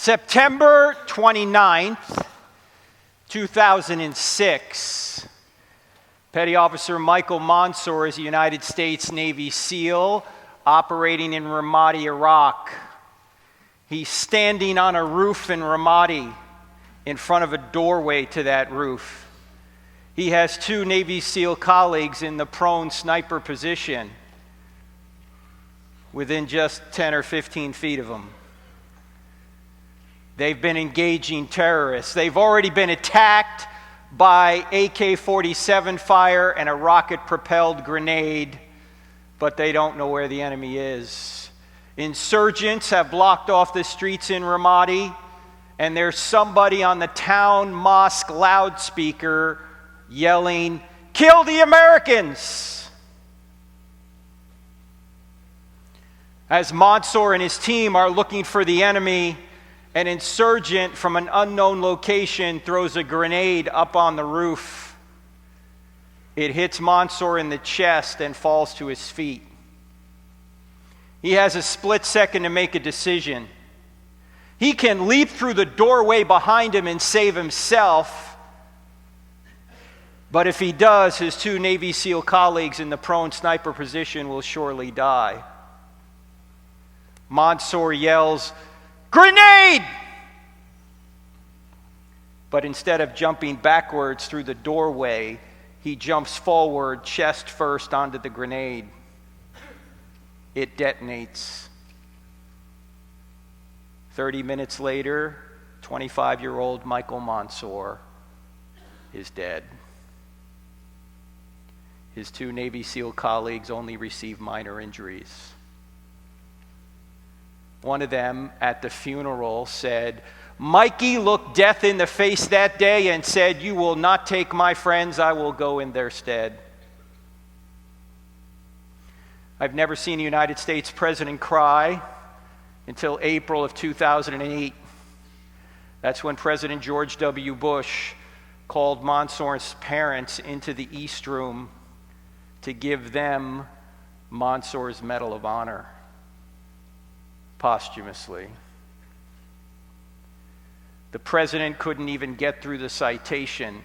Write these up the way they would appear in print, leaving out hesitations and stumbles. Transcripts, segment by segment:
September 29th, 2006, Petty Officer Michael Mansour is a United States Navy SEAL operating in Ramadi, Iraq. He's standing on a roof in Ramadi in front of a doorway to that roof. He has two Navy SEAL colleagues in the prone sniper position within just 10 or 15 feet of him. They've been engaging terrorists. They've already been attacked by AK-47 fire and a rocket-propelled grenade, but they don't know where the enemy is. Insurgents have blocked off the streets in Ramadi, and there's somebody on the town mosque loudspeaker yelling, "Kill the Americans!" As Mansour and his team are looking for the enemy, an insurgent from an unknown location throws a grenade up on the roof. It hits Mansour in the chest and falls to his feet. He has a split second to make a decision. He can leap through the doorway behind him and save himself, but if he does, his two Navy SEAL colleagues in the prone sniper position will surely die. Mansour yells, "Grenade!" But instead of jumping backwards through the doorway, he jumps forward, chest first, onto the grenade. It detonates. 30 minutes later, 25-year-old Michael Mansour is dead. His two Navy SEAL colleagues only received minor injuries. One of them at the funeral said, "Mikey looked death in the face that day and said, 'You will not take my friends, I will go in their stead.'" I've never seen a United States president cry until April of 2008. That's when President George W. Bush called Mansour's parents into the East Room to give them Mansour's Medal of Honor posthumously. The president couldn't even get through the citation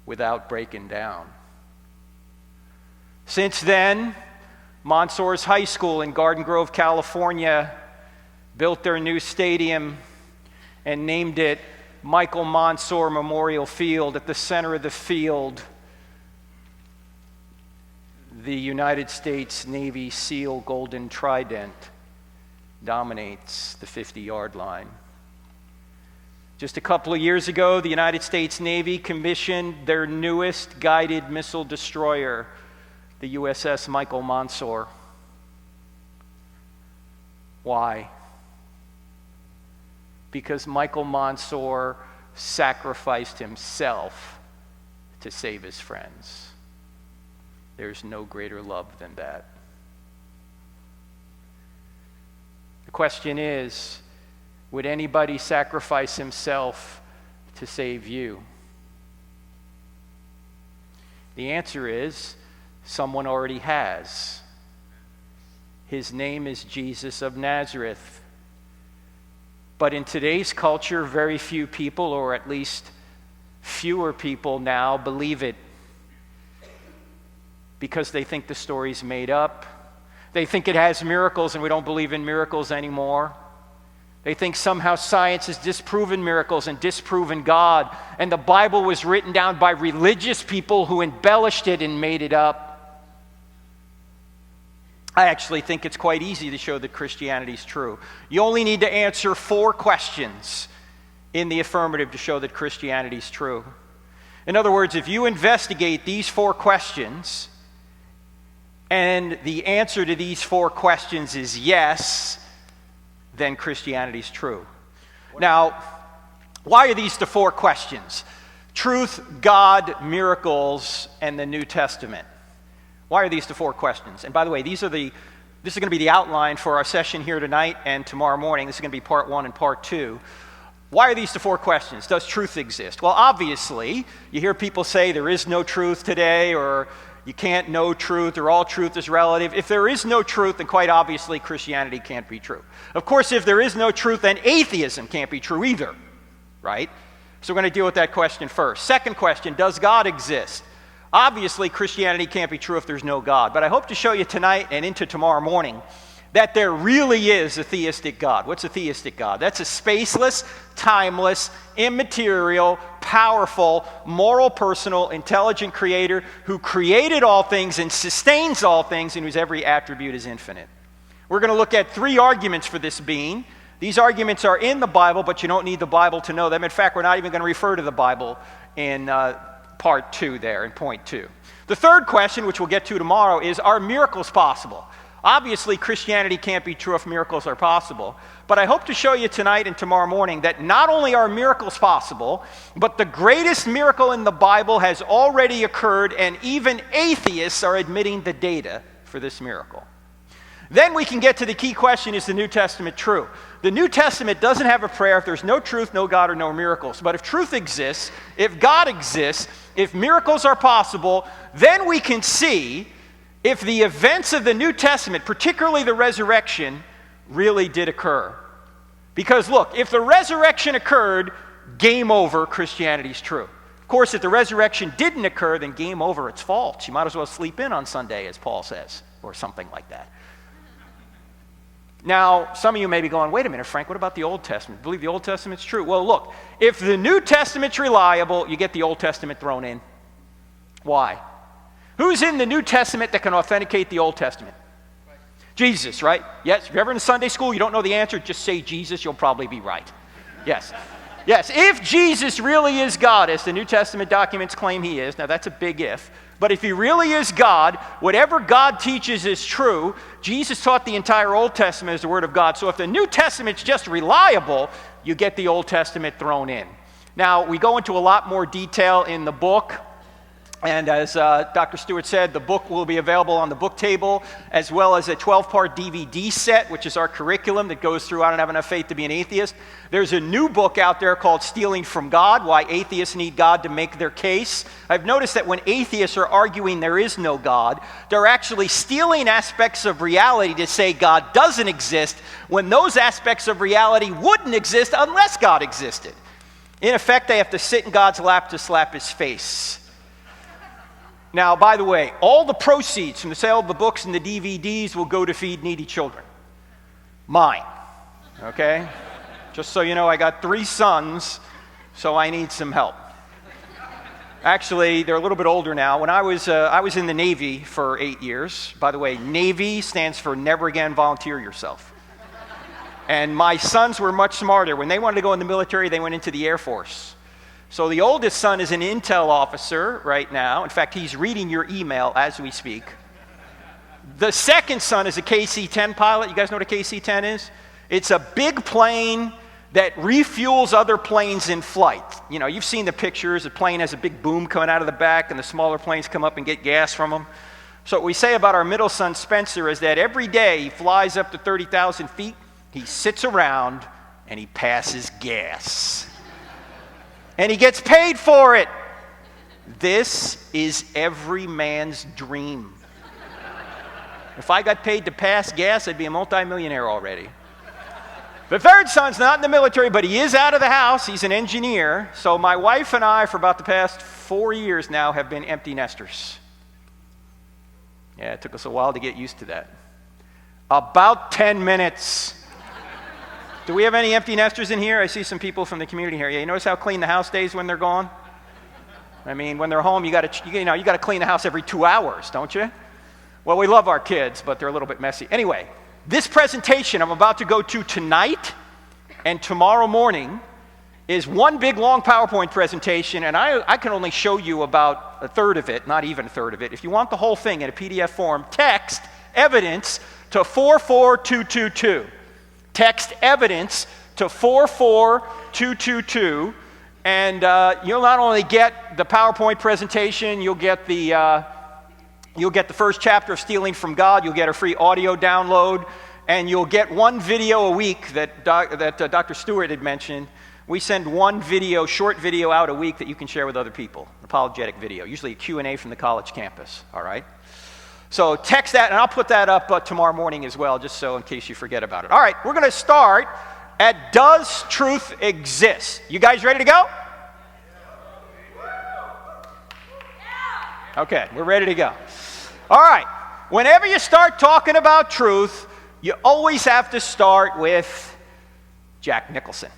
without breaking down. Since then, Mansour's High School in Garden Grove, California, built their new stadium and named it Michael Mansour Memorial Field. At the center of the field, the United States Navy SEAL Golden Trident dominates the 50-yard line. Just a couple of years ago, the United States Navy commissioned their newest guided missile destroyer, the USS Michael Mansour. Why? Because Michael Mansour sacrificed himself to save his friends. There's no greater love than that. The question is, would anybody sacrifice himself to save you? The answer is, someone already has. His name is Jesus of Nazareth. But in today's culture, very few people, or at least fewer people now, believe it because they think the story's made up. They think it has miracles, and we don't believe in miracles anymore. They think somehow science has disproven miracles and disproven God, and the Bible was written down by religious people who embellished it and made it up. I actually think it's quite easy to show that Christianity is true. You only need to answer 4 questions in the affirmative to show that Christianity is true. In other words, if you investigate these 4 questions, and the answer to these 4 questions is yes, then Christianity is true. Now, why are these the 4 questions? Truth, God, miracles, and the New Testament. Why are these the 4 questions? And by the way, this is going to be the outline for our session here tonight and tomorrow morning. This is going to be part 1 and part 2. Why are these the 4 questions? Does truth exist? Well, obviously, you hear people say there is no truth today, or you can't know truth, or all truth is relative. If there is no truth, then quite obviously Christianity can't be true. Of course, if there is no truth, then atheism can't be true either, right? So we're going to deal with that question first. Second question, does God exist? Obviously, Christianity can't be true if there's no God. But I hope to show you tonight and into tomorrow morning that there really is a theistic God. What's a theistic God? That's a spaceless, timeless, immaterial, powerful, moral, personal, intelligent creator who created all things and sustains all things and whose every attribute is infinite. We're going to look at 3 arguments for this being. These arguments are in the Bible, but you don't need the Bible to know them. In fact, we're not even going to refer to the Bible in part 2 there, in point 2. The third question, which we'll get to tomorrow, is, are miracles possible? Obviously, Christianity can't be true if miracles are possible. But I hope to show you tonight and tomorrow morning that not only are miracles possible, but the greatest miracle in the Bible has already occurred, and even atheists are admitting the data for this miracle. Then we can get to the key question, is the New Testament true? The New Testament doesn't have a prayer if there's no truth, no God, or no miracles. But if truth exists, if God exists, if miracles are possible, then we can see if the events of the New Testament, particularly the resurrection, really did occur. Because look, if the resurrection occurred, game over, Christianity's true. Of course, if the resurrection didn't occur, then game over, it's false. You might as well sleep in on Sunday, as Paul says, or something like that. Now, some of you may be going, wait a minute, Frank, what about the Old Testament? Believe the Old Testament's true? Well, look, if the New Testament's reliable, you get the Old Testament thrown in. Why? Who's in the New Testament that can authenticate the Old Testament? Jesus, right? Yes. If you're ever in Sunday school, you don't know the answer, just say Jesus, you'll probably be right. Yes. Yes, if Jesus really is God, as the New Testament documents claim he is, now that's a big if, but if he really is God, whatever God teaches is true. Jesus taught the entire Old Testament as the Word of God. So if the New Testament's just reliable, you get the Old Testament thrown in. Now, we go into a lot more detail in the book. And as Dr. Stewart said, the book will be available on the book table, as well as a 12-part DVD set, which is our curriculum that goes through I Don't Have Enough Faith to Be an Atheist. There's a new book out there called Stealing from God, Why Atheists Need God to Make Their Case. I've noticed that when atheists are arguing there is no God, they're actually stealing aspects of reality to say God doesn't exist, when those aspects of reality wouldn't exist unless God existed. In effect, they have to sit in God's lap to slap his face. Now, by the way, all the proceeds from the sale of the books and the DVDs will go to feed needy children. Mine, okay? Just so you know, I got 3 sons, so I need some help. Actually, they're a little bit older now. When I was in the Navy for 8 years. By the way, Navy stands for Never Again Volunteer Yourself. And my sons were much smarter. When they wanted to go in the military, they went into the Air Force. So the oldest son is an intel officer right now. In fact, he's reading your email as we speak. The second son is a KC-10 pilot. You guys know what a KC-10 is? It's a big plane that refuels other planes in flight. You know, you've seen the pictures. The plane has a big boom coming out of the back, and the smaller planes come up and get gas from them. So what we say about our middle son, Spencer, is that every day he flies up to 30,000 feet, he sits around, and he passes gas. And he gets paid for it. This is every man's dream. If I got paid to pass gas, I'd be a multimillionaire already. The third son's not in the military, but he is out of the house. He's an engineer. So my wife and I, for about the past 4 years now, have been empty nesters. Yeah, it took us a while to get used to that. About 10 minutes. Do we have any empty nesters in here? I see some people from the community here. Yeah, you notice how clean the house stays when they're gone? I mean, when they're home, you got to clean the house every 2 hours, don't you? Well, we love our kids, but they're a little bit messy. Anyway, this presentation I'm about to go to tonight and tomorrow morning is one big long PowerPoint presentation, and I can only show you about a third of it, not even a third of it. If you want the whole thing in a PDF form, text evidence to 44222. Text evidence to 44222, and you'll not only get the PowerPoint presentation, you'll get the first chapter of Stealing from God, you'll get a free audio download, and you'll get one video a week that Dr. Stewart had mentioned, We send one video, short video out a week that you can share with other people, an apologetic video, usually a Q&A from the college campus, all right? So text that, and I'll put that up tomorrow morning as well, just so in case you forget about it. All right, we're going to start at Does Truth Exist? You guys ready to go? Okay, we're ready to go. All right, whenever you start talking about truth, you always have to start with Jack Nicholson.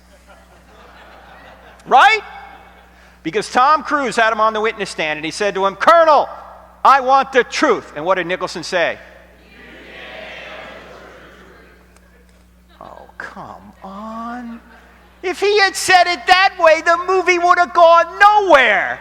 Right? Because Tom Cruise had him on the witness stand, and he said to him, "Colonel, I want the truth." And what did Nicholson say? Oh, come on. If he had said it that way, the movie would have gone nowhere.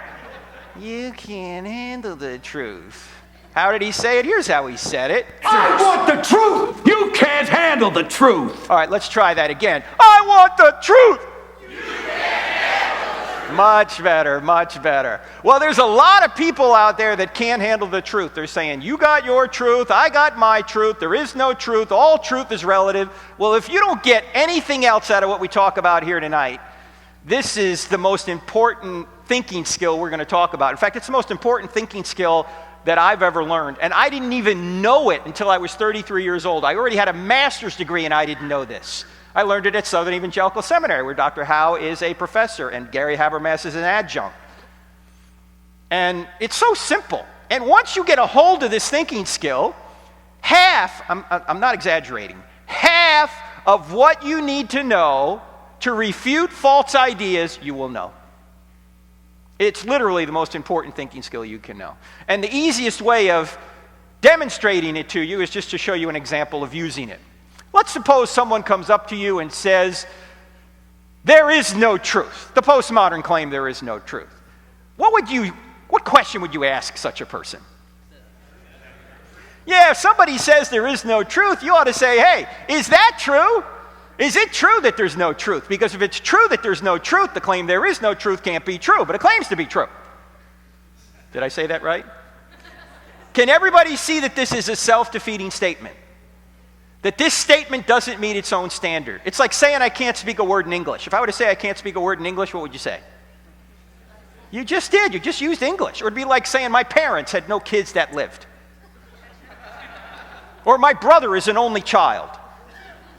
You can't handle the truth. How did he say it? Here's how he said it. I want the truth. You can't handle the truth. All right, let's try that again. I want the truth. You can't handle the truth. Much better, much better. Well, there's a lot of people out there that can't handle the truth. They're saying, you got your truth, I got my truth, there is no truth, all truth is relative. Well, if you don't get anything else out of what we talk about here tonight, this is the most important thinking skill we're going to talk about. In fact, it's the most important thinking skill that I've ever learned. And I didn't even know it until I was 33 years old. I already had a master's degree and I didn't know this. I learned it at Southern Evangelical Seminary, where Dr. Howe is a professor and Gary Habermas is an adjunct. And it's so simple. And once you get a hold of this thinking skill, I'm not exaggerating, half of what you need to know to refute false ideas, you will know. It's literally the most important thinking skill you can know. And the easiest way of demonstrating it to you is just to show you an example of using it. Let's suppose someone comes up to you and says, there is no truth. The postmodern claim there is no truth. What question would you ask such a person? Yeah, if somebody says there is no truth, you ought to say, hey, is that true? Is it true that there's no truth? Because if it's true that there's no truth, the claim there is no truth can't be true, but it claims to be true. Did I say that right? Can everybody see that this is a self-defeating statement? That this statement doesn't meet its own standard. It's like saying I can't speak a word in English. If I were to say I can't speak a word in English, what would you say? You just did. You just used English. Or it'd be like saying my parents had no kids that lived. Or my brother is an only child.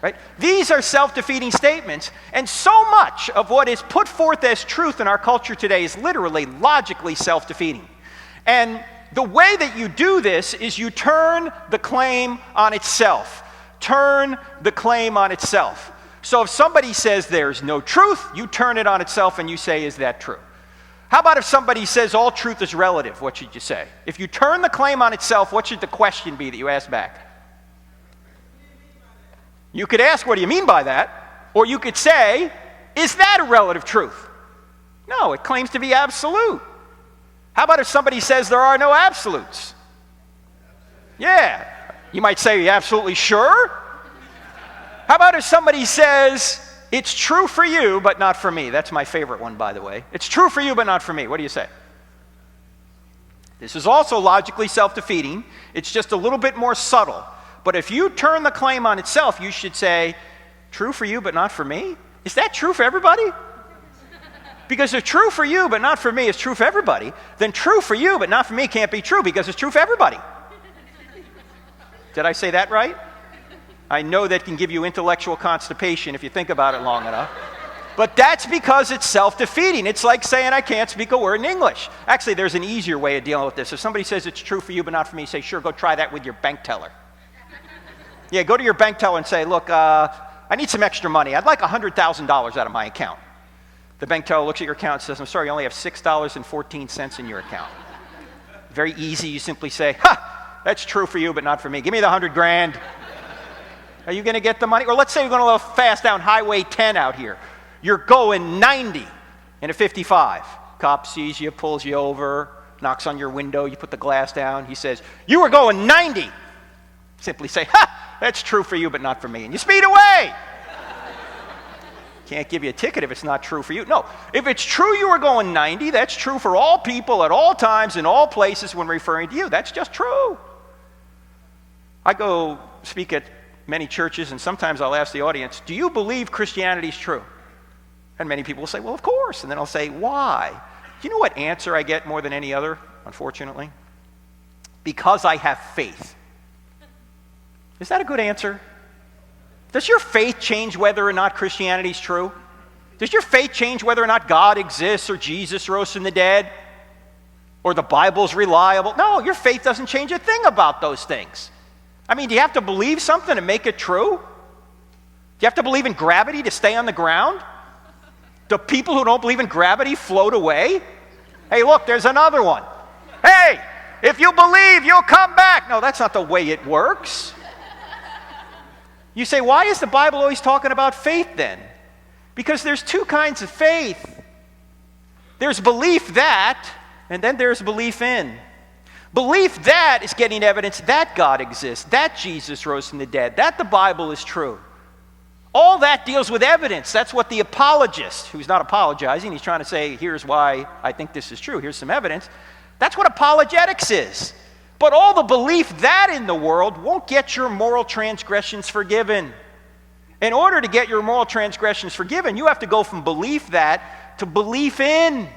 Right? These are self-defeating statements, and so much of what is put forth as truth in our culture today is literally, logically self-defeating. And the way that you do this is you turn the claim on itself. Turn the claim on itself. So if somebody says there's no truth, you turn it on itself and you say, is that true? How about if somebody says all truth is relative? What should you say? If you turn the claim on itself, what should the question be that you ask back? You could ask, what do you mean by that? Or you could say, is that a relative truth? No, it claims to be absolute. How about if somebody says there are no absolutes? Yeah. You might say, are you absolutely sure? How about if somebody says, it's true for you, but not for me? That's my favorite one, by the way. It's true for you, but not for me. What do you say? This is also logically self-defeating. It's just a little bit more subtle. But if you turn the claim on itself, you should say, true for you, but not for me? Is that true for everybody? Because if true for you, but not for me is true for everybody, then true for you, but not for me can't be true because it's true for everybody. Did I say that right? I know that can give you intellectual constipation if you think about it long enough. But that's because it's self-defeating. It's like saying I can't speak a word in English. Actually, there's an easier way of dealing with this. If somebody says it's true for you, but not for me, say, sure, go try that with your bank teller. Yeah, go to your bank teller and say, look, I need some extra money. I'd like $100,000 out of my account. The bank teller looks at your account and says, I'm sorry, you only have $6.14 in your account. Very easy. You simply say, that's true for you, but not for me. Give me the $100,000. Are you going to get the money? Or let's say you're going a little fast down Highway 10 out here. You're going 90 in a 55. Cop sees you, pulls you over, knocks on your window. You put the glass down. He says, you were going 90. Simply say, that's true for you, but not for me. And you speed away. Can't give you a ticket if it's not true for you. No, if it's true you were going 90, that's true for all people at all times in all places when referring to you. That's just true. I go speak at many churches, and sometimes I'll ask the audience, do you believe Christianity is true? And many people will say, well, of course. And then I'll say, why? Do you know what answer I get more than any other, unfortunately? Because I have faith. Is that a good answer? Does your faith change whether or not Christianity is true? Does your faith change whether or not God exists or Jesus rose from the dead or the Bible's reliable? No, your faith doesn't change a thing about those things. I mean, do you have to believe something to make it true? Do you have to believe in gravity to stay on the ground? Do people who don't believe in gravity float away? Hey, look, there's another one. Hey, if you believe, you'll come back. No, that's not the way it works. You say, why is the Bible always talking about faith then? Because there's two kinds of faith. There's belief that, and then there's belief in. Belief that is getting evidence that God exists, that Jesus rose from the dead, that the Bible is true. All that deals with evidence. That's what the apologist, who's not apologizing, he's trying to say, here's why I think this is true, here's some evidence. That's what apologetics is. But all the belief that in the world won't get your moral transgressions forgiven. In order to get your moral transgressions forgiven, you have to go from belief that to belief in.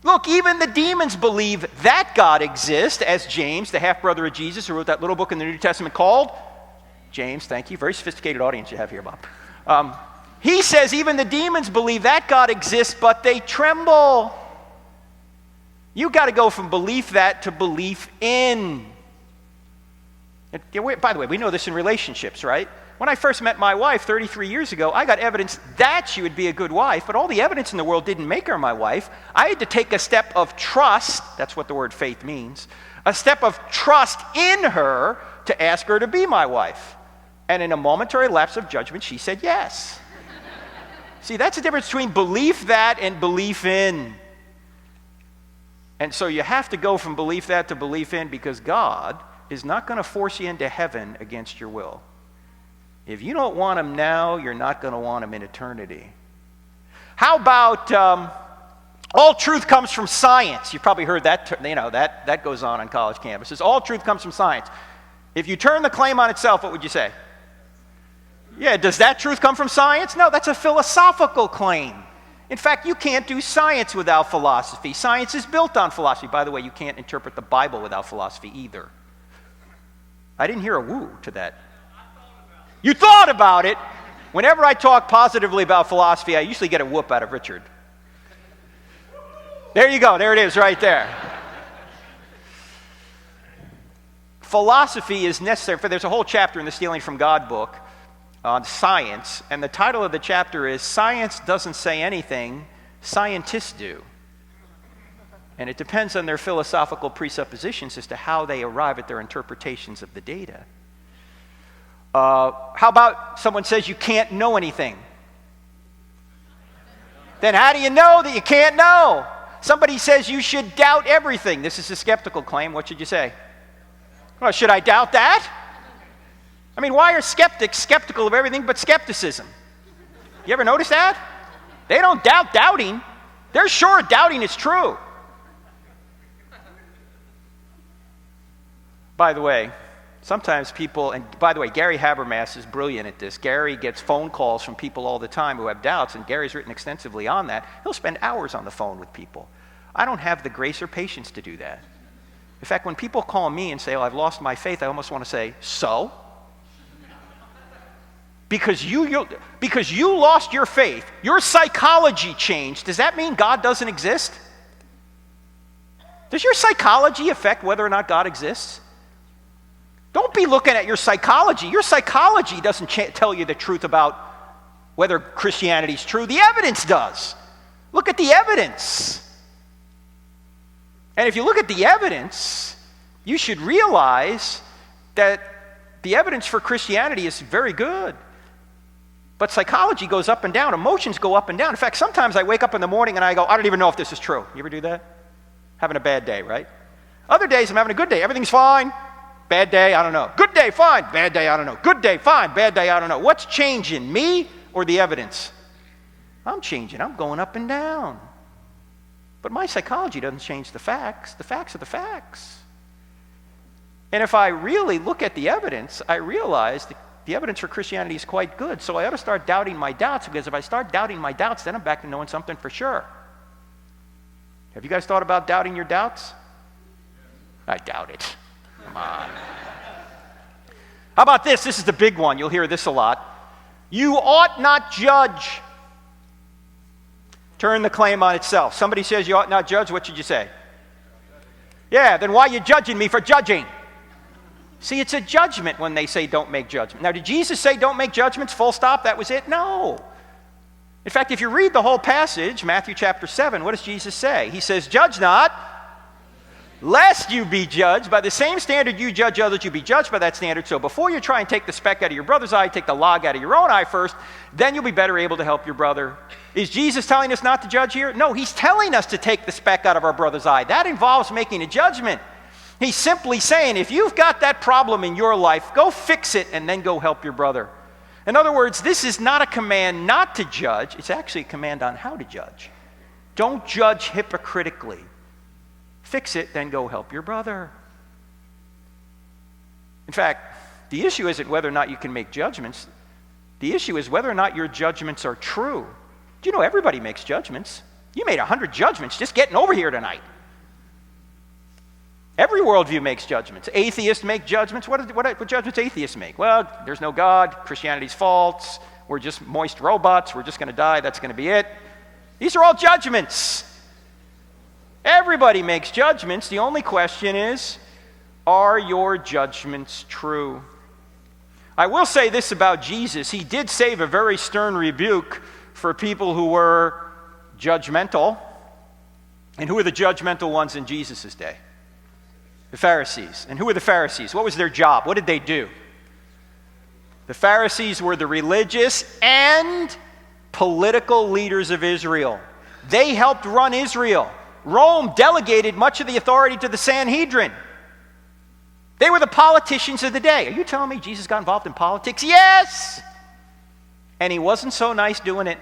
Look, even the demons believe that God exists, as James, the half-brother of Jesus, who wrote that little book in the New Testament called James, thank you. Very sophisticated audience you have here, Bob. He says even the demons believe that God exists, but they tremble. You've got to go from belief that to belief in. And, by the way, we know this in relationships, right? When I first met my wife 33 years ago, I got evidence that she would be a good wife, but all the evidence in the world didn't make her my wife. I had to take a step of trust, that's what the word faith means, a step of trust in her to ask her to be my wife. And in a momentary lapse of judgment, she said yes. See, that's the difference between belief that and belief in. And so you have to go from belief that to belief in, because God is not going to force you into heaven against your will. If you don't want him now, you're not going to want him in eternity. How about all truth comes from science? You've probably heard that, that goes on college campuses. All truth comes from science. If you turn the claim on itself, what would you say? Yeah, does that truth come from science? No, that's a philosophical claim. In fact, you can't do science without philosophy. Science is built on philosophy. By the way, you can't interpret the Bible without philosophy either. I didn't hear a woo to that. You thought about it. Whenever I talk positively about philosophy, I usually get a whoop out of Richard. There you go. There it is right there. Philosophy is necessary. There's a whole chapter in the Stealing from God book on science, and the title of the chapter is Science Doesn't Say Anything, Scientists Do. And it depends on their philosophical presuppositions as to how they arrive at their interpretations of the data. How about someone says you can't know anything? Then how do you know that you can't know? Somebody says you should doubt everything. This is a skeptical claim. What should you say? Well, should I doubt that? I mean, why are skeptics skeptical of everything but skepticism? You ever notice that? They don't doubt doubting. They're sure doubting is true. By the way, sometimes people, and by the way, Gary Habermas is brilliant at this. Gary gets phone calls from people all the time who have doubts, and Gary's written extensively on that. He'll spend hours on the phone with people. I don't have the grace or patience to do that. In fact, when people call me and say, oh, I've lost my faith, I almost want to say, so? Because you lost your faith, your psychology changed. Does that mean God doesn't exist? Does your psychology affect whether or not God exists? Don't be looking at your psychology. Your psychology doesn't tell you the truth about whether Christianity is true. The evidence does. Look at the evidence. And if you look at the evidence, you should realize that the evidence for Christianity is very good. But psychology goes up and down. Emotions go up and down. In fact, sometimes I wake up in the morning and I go, I don't even know if this is true. You ever do that? Having a bad day, right? Other days I'm having a good day. Everything's fine. Bad day, I don't know. Good day, fine. Bad day, I don't know. Good day, fine. Bad day, I don't know. What's changing, me or the evidence? I'm changing. I'm going up and down. But my psychology doesn't change the facts. The facts are the facts. And if I really look at the evidence, I realize the evidence for Christianity is quite good, so I ought to start doubting my doubts, because if I start doubting my doubts, then I'm back to knowing something for sure. Have you guys thought about doubting your doubts? I doubt it. Come on. How about this? This is the big one. You'll hear this a lot. You ought not judge. Turn the claim on itself. Somebody says you ought not judge, what should you say? Yeah, then why are you judging me for judging? See, it's a judgment when they say don't make judgment. Now, did Jesus say don't make judgments, full stop, that was it? No. In fact, if you read the whole passage, Matthew chapter 7, what does Jesus say? He says, judge not, lest you be judged. By the same standard you judge others, you be judged by that standard. So before you try and take the speck out of your brother's eye, take the log out of your own eye first, then you'll be better able to help your brother. Is Jesus telling us not to judge here? No, he's telling us to take the speck out of our brother's eye. That involves making a judgment. He's simply saying, if you've got that problem in your life, go fix it and then go help your brother. In other words, this is not a command not to judge. It's actually a command on how to judge. Don't judge hypocritically. Fix it, then go help your brother. In fact, the issue isn't whether or not you can make judgments. The issue is whether or not your judgments are true. Do you know everybody makes judgments? You made 100 judgments just getting over here tonight. Every worldview makes judgments. Atheists make judgments. What judgments atheists make? Well, there's no God. Christianity's false. We're just moist robots. We're just going to die. That's going to be it. These are all judgments. Everybody makes judgments. The only question is, are your judgments true? I will say this about Jesus. He did save a very stern rebuke for people who were judgmental. And who were the judgmental ones in Jesus' day? The Pharisees. And who were the Pharisees? What was their job? What did they do? The Pharisees were the religious and political leaders of Israel. They helped run Israel. Rome delegated much of the authority to the Sanhedrin. They were the politicians of the day. Are you telling me Jesus got involved in politics? Yes! And he wasn't so nice doing it.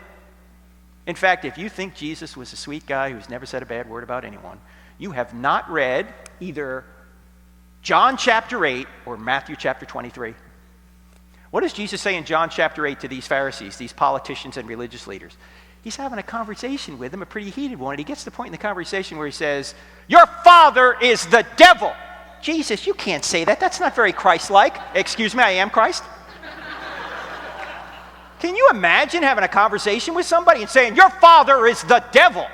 In fact, if you think Jesus was a sweet guy who's never said a bad word about anyone, you have not read either John chapter 8 or Matthew chapter 23. What does Jesus say in John chapter 8 to these Pharisees, these politicians and religious leaders? He's having a conversation with them, a pretty heated one, and he gets to the point in the conversation where he says, your father is the devil. Jesus, you can't say that. That's not very Christ-like. Excuse me, I am Christ? Can you imagine having a conversation with somebody and saying, your father is the devil?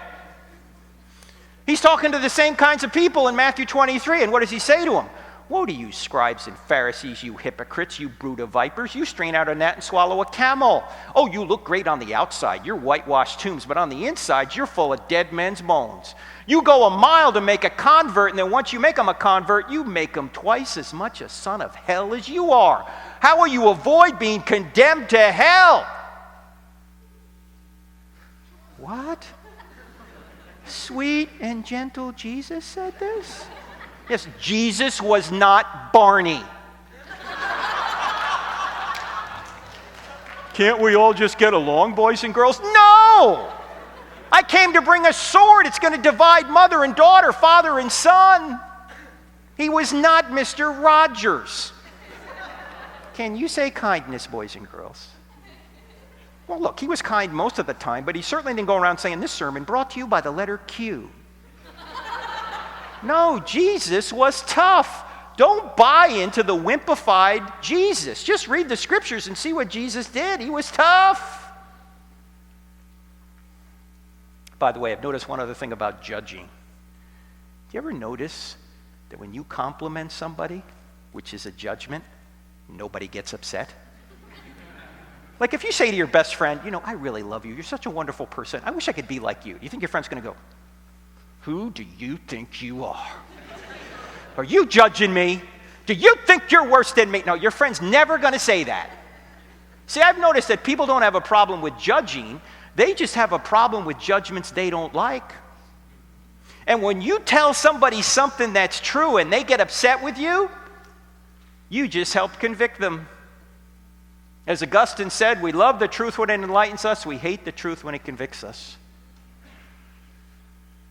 He's talking to the same kinds of people in Matthew 23, and what does he say to them? Woe to you, scribes and Pharisees, you hypocrites, you brood of vipers. You strain out a gnat and swallow a camel. Oh, you look great on the outside. You're whitewashed tombs, but on the inside, you're full of dead men's bones. You go a mile to make a convert, and then once you make them a convert, you make them twice as much a son of hell as you are. How will you avoid being condemned to hell? What? Sweet and gentle Jesus said this? Yes, Jesus was not Barney. Can't we all just get along, boys and girls? No! I came to bring a sword. It's going to divide mother and daughter, father and son. He was not Mr. Rogers. Can you say kindness, boys and girls? Well, look, he was kind most of the time, but he certainly didn't go around saying this sermon brought to you by the letter Q. No, Jesus was tough. Don't buy into the wimpified Jesus. Just read the scriptures and see what Jesus did. He was tough. By the way, I've noticed one other thing about judging. Do you ever notice that when you compliment somebody, which is a judgment, nobody gets upset? Like if you say to your best friend, you know, I really love you. You're such a wonderful person. I wish I could be like you. Do you think your friend's going to go, who do you think you are? Are you judging me? Do you think you're worse than me? No, your friend's never going to say that. See, I've noticed that people don't have a problem with judging. They just have a problem with judgments they don't like. And when you tell somebody something that's true and they get upset with you, you just helped convict them. As Augustine said, we love the truth when it enlightens us. We hate the truth when it convicts us.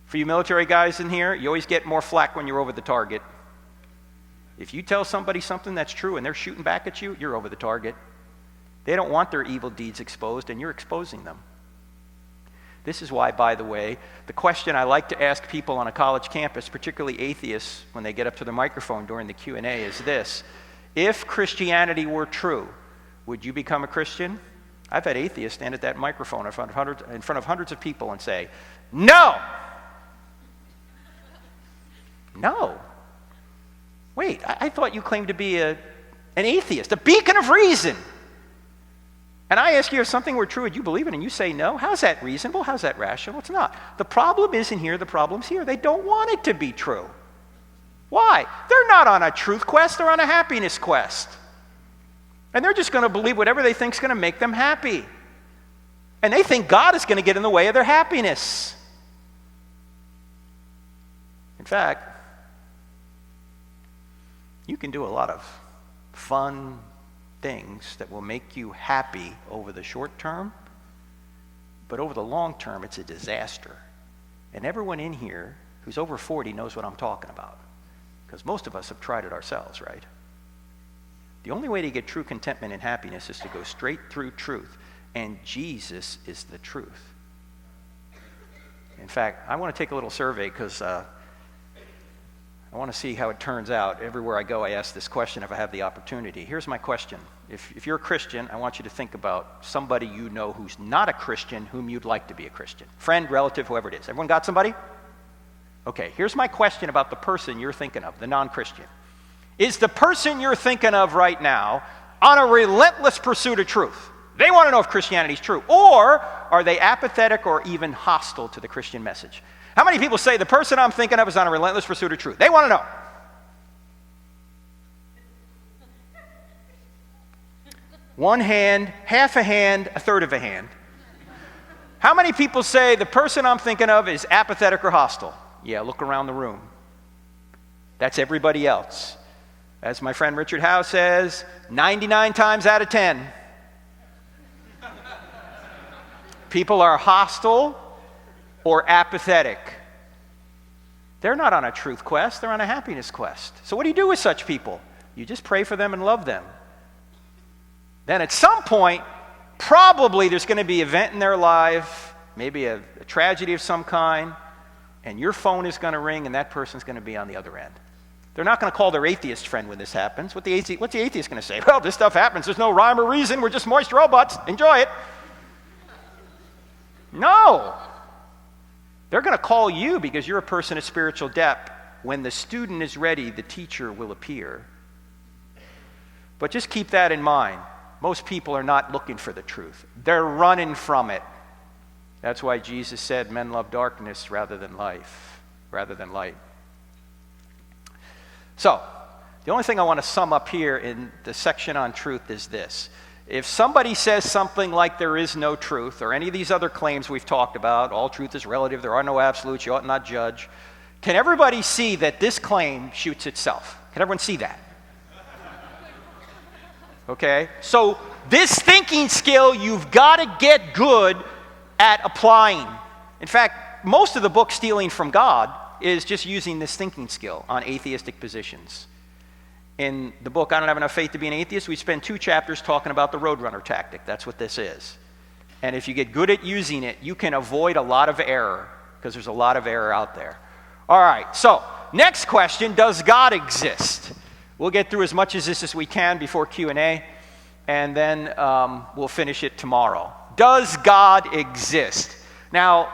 For you military guys in here, you always get more flack when you're over the target. If you tell somebody something that's true and they're shooting back at you, you're over the target. They don't want their evil deeds exposed, and you're exposing them. This is why, by the way, the question I like to ask people on a college campus, particularly atheists, when they get up to the microphone during the Q&A is this: if Christianity were true, would you become a Christian? I've had atheists stand at that microphone in front of hundreds of people and say, no! No. Wait, I thought you claimed to be an atheist, a beacon of reason. And I ask you, if something were true, would you believe it? And you say no. How's that reasonable? How's that rational? It's not. The problem isn't here. The problem's here. They don't want it to be true. Why? They're not on a truth quest. They're on a happiness quest. And they're just going to believe whatever they think is going to make them happy. And they think God is going to get in the way of their happiness. In fact, you can do a lot of fun things that will make you happy over the short term, but over the long term, it's a disaster. And everyone in here who's over 40 knows what I'm talking about, because most of us have tried it ourselves, right? The only way to get true contentment and happiness is to go straight through truth, and Jesus is the truth. In fact, I want to take a little survey because I want to see how it turns out. Everywhere I go, I ask this question if I have the opportunity. Here's my question. If you're a Christian, I want you to think about somebody you know who's not a Christian whom you'd like to be a Christian. Friend, relative, whoever it is. Everyone got somebody? Okay, here's my question about the person you're thinking of, the non-Christian. Is the person you're thinking of right now on a relentless pursuit of truth? They want to know if Christianity is true. Or are they apathetic or even hostile to the Christian message? How many people say the person I'm thinking of is on a relentless pursuit of truth? They want to know. One hand, half a hand, a third of a hand. How many people say the person I'm thinking of is apathetic or hostile? Yeah, look around the room. That's everybody else. As my friend Richard Howe says, 99 times out of 10. People are hostile or apathetic. They're not on a truth quest, they're on a happiness quest. So what do you do with such people? You just pray for them and love them. Then at some point, probably there's going to be an event in their life, maybe a tragedy of some kind, and your phone is going to ring and that person's going to be on the other end. They're not going to call their atheist friend when this happens. What's the atheist going to say? Well, this stuff happens. There's no rhyme or reason. We're just moist robots. Enjoy it. No. They're going to call you because you're a person of spiritual depth. When the student is ready, the teacher will appear. But just keep that in mind. Most people are not looking for the truth. They're running from it. That's why Jesus said men love darkness rather than light. So, the only thing I want to sum up here in the section on truth is this. If somebody says something like there is no truth, or any of these other claims we've talked about, all truth is relative, there are no absolutes, you ought not judge, can everybody see that this claim shoots itself? Can everyone see that? Okay? So this thinking skill, you've got to get good at applying. In fact, most of the book Stealing from God is just using this thinking skill on atheistic positions. In the book, I Don't Have Enough Faith to Be an Atheist, we spend 2 chapters talking about the roadrunner tactic. That's what this is. And if you get good at using it, you can avoid a lot of error, because there's a lot of error out there. All right, so next question, does God exist? We'll get through as much of this as we can before Q&A, and then we'll finish it tomorrow. Does God exist? Now,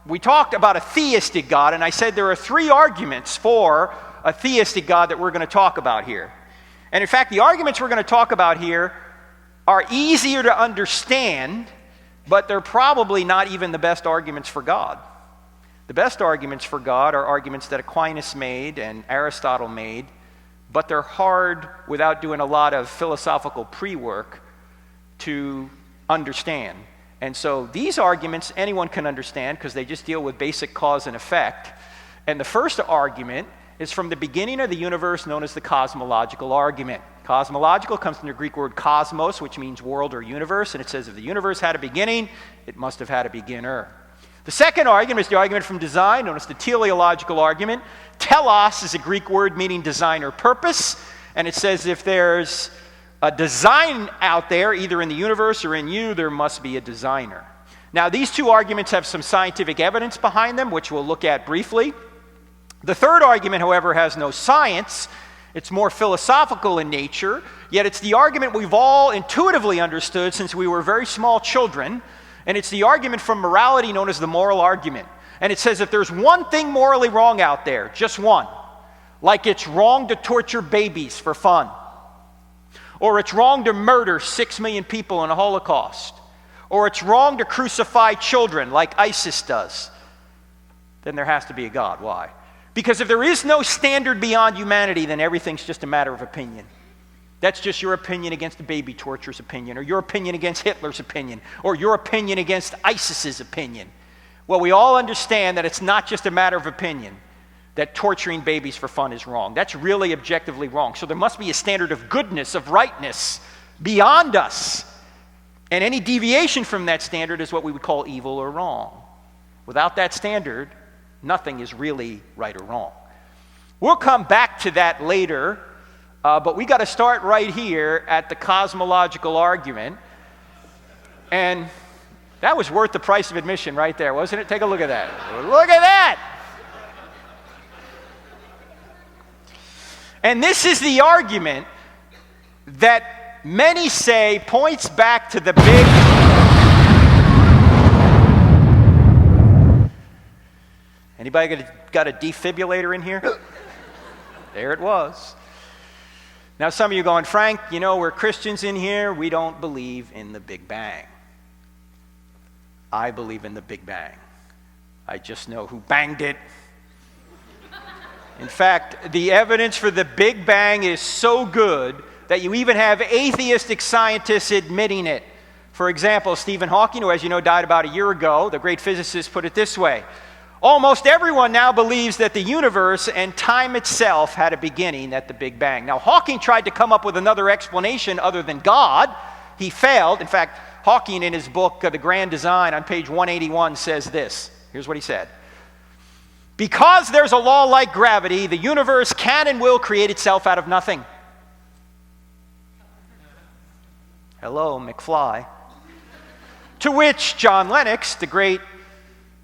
we talked about a theistic God, and I said there are 3 arguments for a theistic God that we're going to talk about here. And in fact, the arguments we're going to talk about here are easier to understand, but they're probably not even the best arguments for God. The best arguments for God are arguments that Aquinas made and Aristotle made, but they're hard without doing a lot of philosophical pre-work to understand. And so these arguments anyone can understand because they just deal with basic cause and effect. And the first argument is from the beginning of the universe, known as the cosmological argument. Cosmological comes from the Greek word cosmos, which means world or universe, and it says if the universe had a beginning, it must have had a beginner. The second argument is the argument from design, known as the teleological argument. Telos is a Greek word meaning design or purpose, and it says if there's a design out there, either in the universe or in you, there must be a designer. Now, these two arguments have some scientific evidence behind them, which we'll look at briefly. The third argument, however, has no science. It's more philosophical in nature, yet it's the argument we've all intuitively understood since we were very small children, and it's the argument from morality known as the moral argument. And it says if there's one thing morally wrong out there, just one, like it's wrong to torture babies for fun, or it's wrong to murder 6 million people in a Holocaust, or it's wrong to crucify children like ISIS does, then there has to be a God. Why? Because if there is no standard beyond humanity, then everything's just a matter of opinion. That's just your opinion against the baby torturer's opinion, or your opinion against Hitler's opinion, or your opinion against ISIS's opinion. Well, we all understand that it's not just a matter of opinion, that torturing babies for fun is wrong. That's really objectively wrong. So there must be a standard of goodness, of rightness, beyond us. And any deviation from that standard is what we would call evil or wrong. Without that standard, nothing is really right or wrong. We'll come back to that later, but we got to start right here at the cosmological argument. And that was worth the price of admission right there, wasn't it? Take a look at that. Look at that! And this is the argument that many say points back to the big... Anybody got a defibrillator in here? There it was. Now some of you going, Frank, you know, we're Christians in here. We don't believe in the Big Bang. I believe in the Big Bang. I just know who banged it. In fact, the evidence for the Big Bang is so good that you even have atheistic scientists admitting it. For example, Stephen Hawking, who, as you know, died about a year ago, the great physicist, put it this way. Almost everyone now believes that the universe and time itself had a beginning at the Big Bang. Now, Hawking tried to come up with another explanation other than God. He failed. In fact, Hawking, in his book, The Grand Design, on page 181, says this. Here's what he said. Because there's a law like gravity, the universe can and will create itself out of nothing. Hello, McFly. To which John Lennox, the great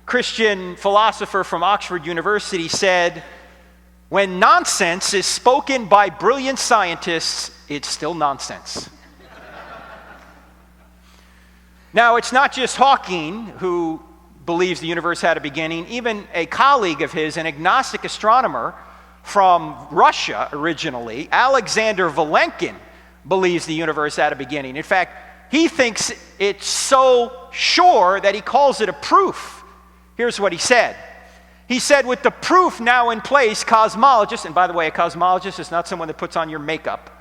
Christian philosopher from Oxford University, said, when nonsense is spoken by brilliant scientists, it's still nonsense. Now, it's not just Hawking who believes the universe had a beginning. Even a colleague of his, an agnostic astronomer from Russia originally, Alexander Vilenkin, believes the universe had a beginning. In fact, he thinks it's so sure that he calls it a proof. Here's what he said. He said, with the proof now in place, cosmologists, and by the way, a cosmologist is not someone that puts on your makeup.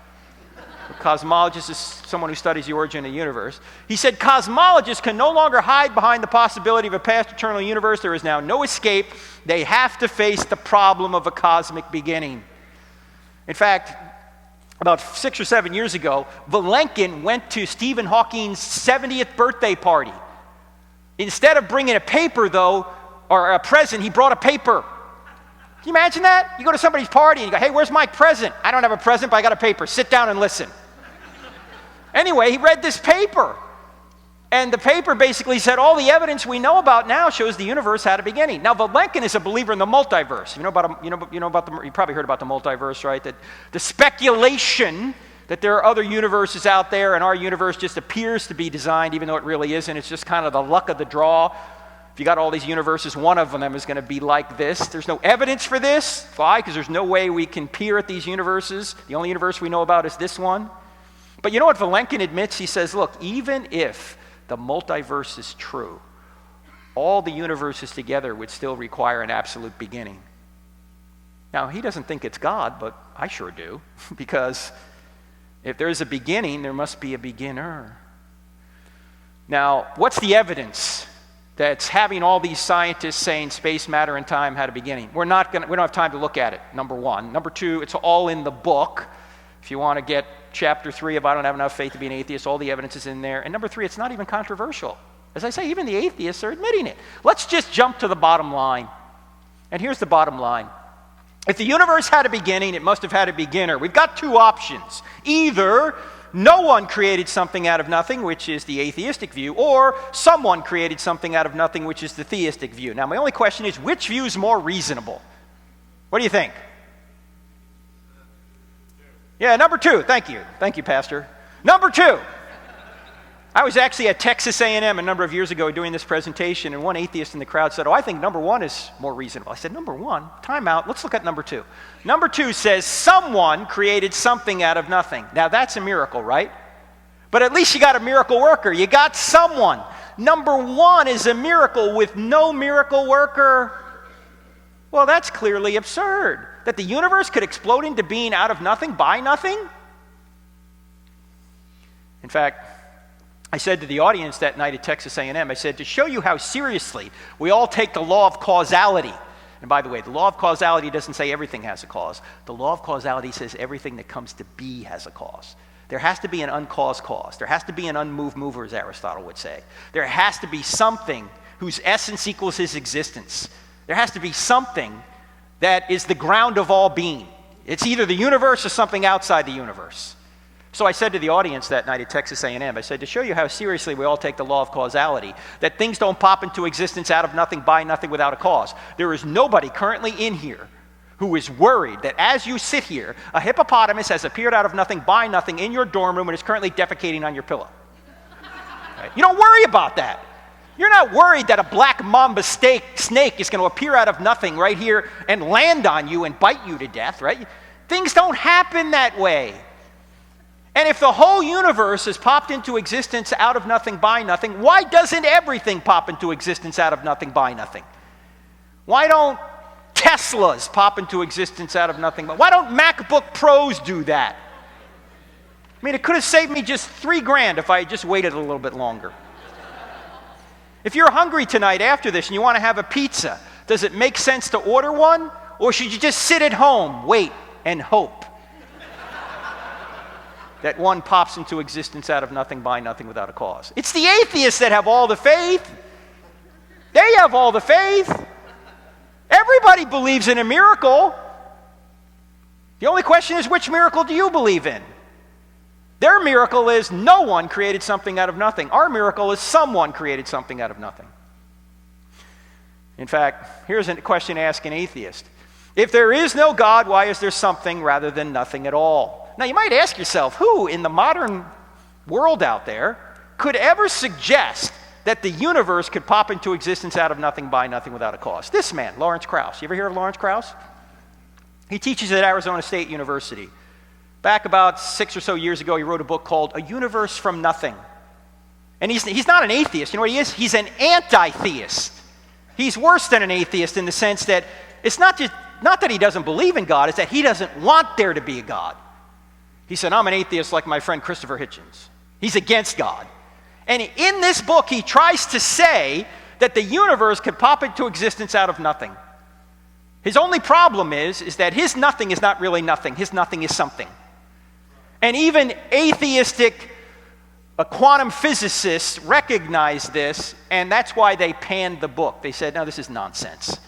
A cosmologist is someone who studies the origin of the universe. He said, cosmologists can no longer hide behind the possibility of a past eternal universe. There is now no escape. They have to face the problem of a cosmic beginning. In fact, about 6 or 7 years ago, Vilenkin went to Stephen Hawking's 70th birthday party. Instead of bringing a paper, though, or a present, he brought a paper. Can you imagine that? You go to somebody's party and you go, hey, where's my present? I don't have a present, but I got a paper. Sit down and listen. Anyway, he read this paper. And the paper basically said all the evidence we know about now shows the universe had a beginning. Now, Vilenkin is a believer in the multiverse. You probably heard about the multiverse, right? That the speculation that there are other universes out there and our universe just appears to be designed even though it really isn't. It's just kind of the luck of the draw. If you got all these universes, one of them is going to be like this. There's no evidence for this. Why? Because there's no way we can peer at these universes. The only universe we know about is this one. But you know what Vilenkin admits? He says, look, even if the multiverse is true, all the universes together would still require an absolute beginning. Now, he doesn't think it's God, but I sure do. Because if there's a beginning, there must be a beginner. Now, what's the evidence that's having all these scientists saying space, matter, and time had a beginning? We don't have time to look at it, number one. Number two, it's all in the book. If you want to get chapter 3 of I Don't Have Enough Faith to Be an Atheist, all the evidence is in there. And number 3, it's not even controversial. As I say, even the atheists are admitting it. Let's just jump to the bottom line. And here's the bottom line. If the universe had a beginning, it must have had a beginner. We've got two options. Either no one created something out of nothing, which is the atheistic view, or someone created something out of nothing, which is the theistic view. Now, my only question is, which view is more reasonable? What do you think? Yeah, number 2. Thank you. Thank you, Pastor. Number 2. I was actually at Texas A&M a number of years ago doing this presentation, and one atheist in the crowd said, "Oh, I think number 1 is more reasonable." I said, "Number 1? Time out. Let's look at number 2. Number 2 says someone created something out of nothing." Now, that's a miracle, right? But at least you got a miracle worker. You got someone. Number 1 is a miracle with no miracle worker. Well, that's clearly absurd. That the universe could explode into being out of nothing by nothing? In fact, I said to the audience that night at Texas A&M, I said, to show you how seriously we all take the law of causality. And by the way, the law of causality doesn't say everything has a cause. The law of causality says everything that comes to be has a cause. There has to be an uncaused cause. There has to be an unmoved mover, as Aristotle would say. There has to be something whose essence equals his existence. There has to be something that is the ground of all being. It's either the universe or something outside the universe. So I said to the audience that night at Texas A&M, I said, to show you how seriously we all take the law of causality, that things don't pop into existence out of nothing, by nothing, without a cause. There is nobody currently in here who is worried that as you sit here, a hippopotamus has appeared out of nothing, by nothing, in your dorm room and is currently defecating on your pillow. Right? You don't worry about that. You're not worried that a black mamba snake is going to appear out of nothing right here and land on you and bite you to death, right? Things don't happen that way. And if the whole universe has popped into existence out of nothing, by nothing, why doesn't everything pop into existence out of nothing, by nothing? Why don't Teslas pop into existence out of nothing? Why don't MacBook Pros do that? I mean, it could have saved me just $3,000 if I had just waited a little bit longer. If you're hungry tonight after this and you want to have a pizza, does it make sense to order one? Or should you just sit at home, wait, and hope that one pops into existence out of nothing, by nothing, without a cause? It's the atheists that have all the faith. They have all the faith. Everybody believes in a miracle. The only question is, which miracle do you believe in? Their miracle is no one created something out of nothing. Our miracle is someone created something out of nothing. In fact, here's a question to ask an atheist. If there is no God, why is there something rather than nothing at all? Now, you might ask yourself, who in the modern world out there could ever suggest that the universe could pop into existence out of nothing, by nothing, without a cause? This man, Lawrence Krauss. You ever hear of Lawrence Krauss? He teaches at Arizona State University. Back about 6 or so years ago, he wrote a book called A Universe from Nothing. And he's not an atheist. You know what he is? He's an anti-theist. He's worse than an atheist in the sense that it's not that he doesn't believe in God, it's that he doesn't want there to be a God. He said, I'm an atheist like my friend Christopher Hitchens. He's against God. And in this book, he tries to say that the universe could pop into existence out of nothing. His only problem is that his nothing is not really nothing. His nothing is something. And even atheistic quantum physicists recognize this, and that's why they panned the book. They said, no, this is nonsense.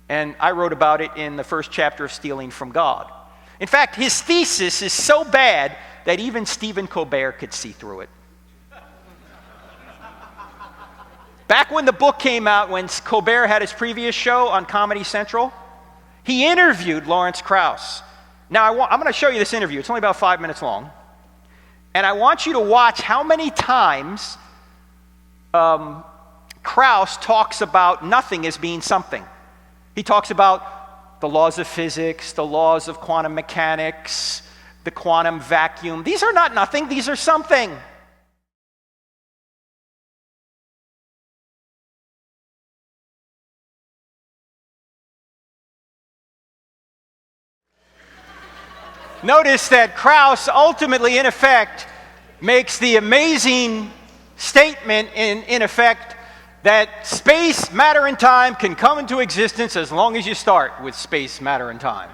And I wrote about it in the first chapter of Stealing from God. In fact, his thesis is so bad that even Stephen Colbert could see through it. Back when the book came out, when Colbert had his previous show on Comedy Central, he interviewed Lawrence Krauss. Now, I'm going to show you this interview. It's only about 5 minutes long. And I want you to watch how many times Krauss talks about nothing as being something. He talks about the laws of physics, the laws of quantum mechanics, the quantum vacuum. These are not nothing, these are something. Notice that Krauss ultimately, in effect, makes the amazing statement, in effect, that space, matter, and time can come into existence as long as you start with space, matter, and time.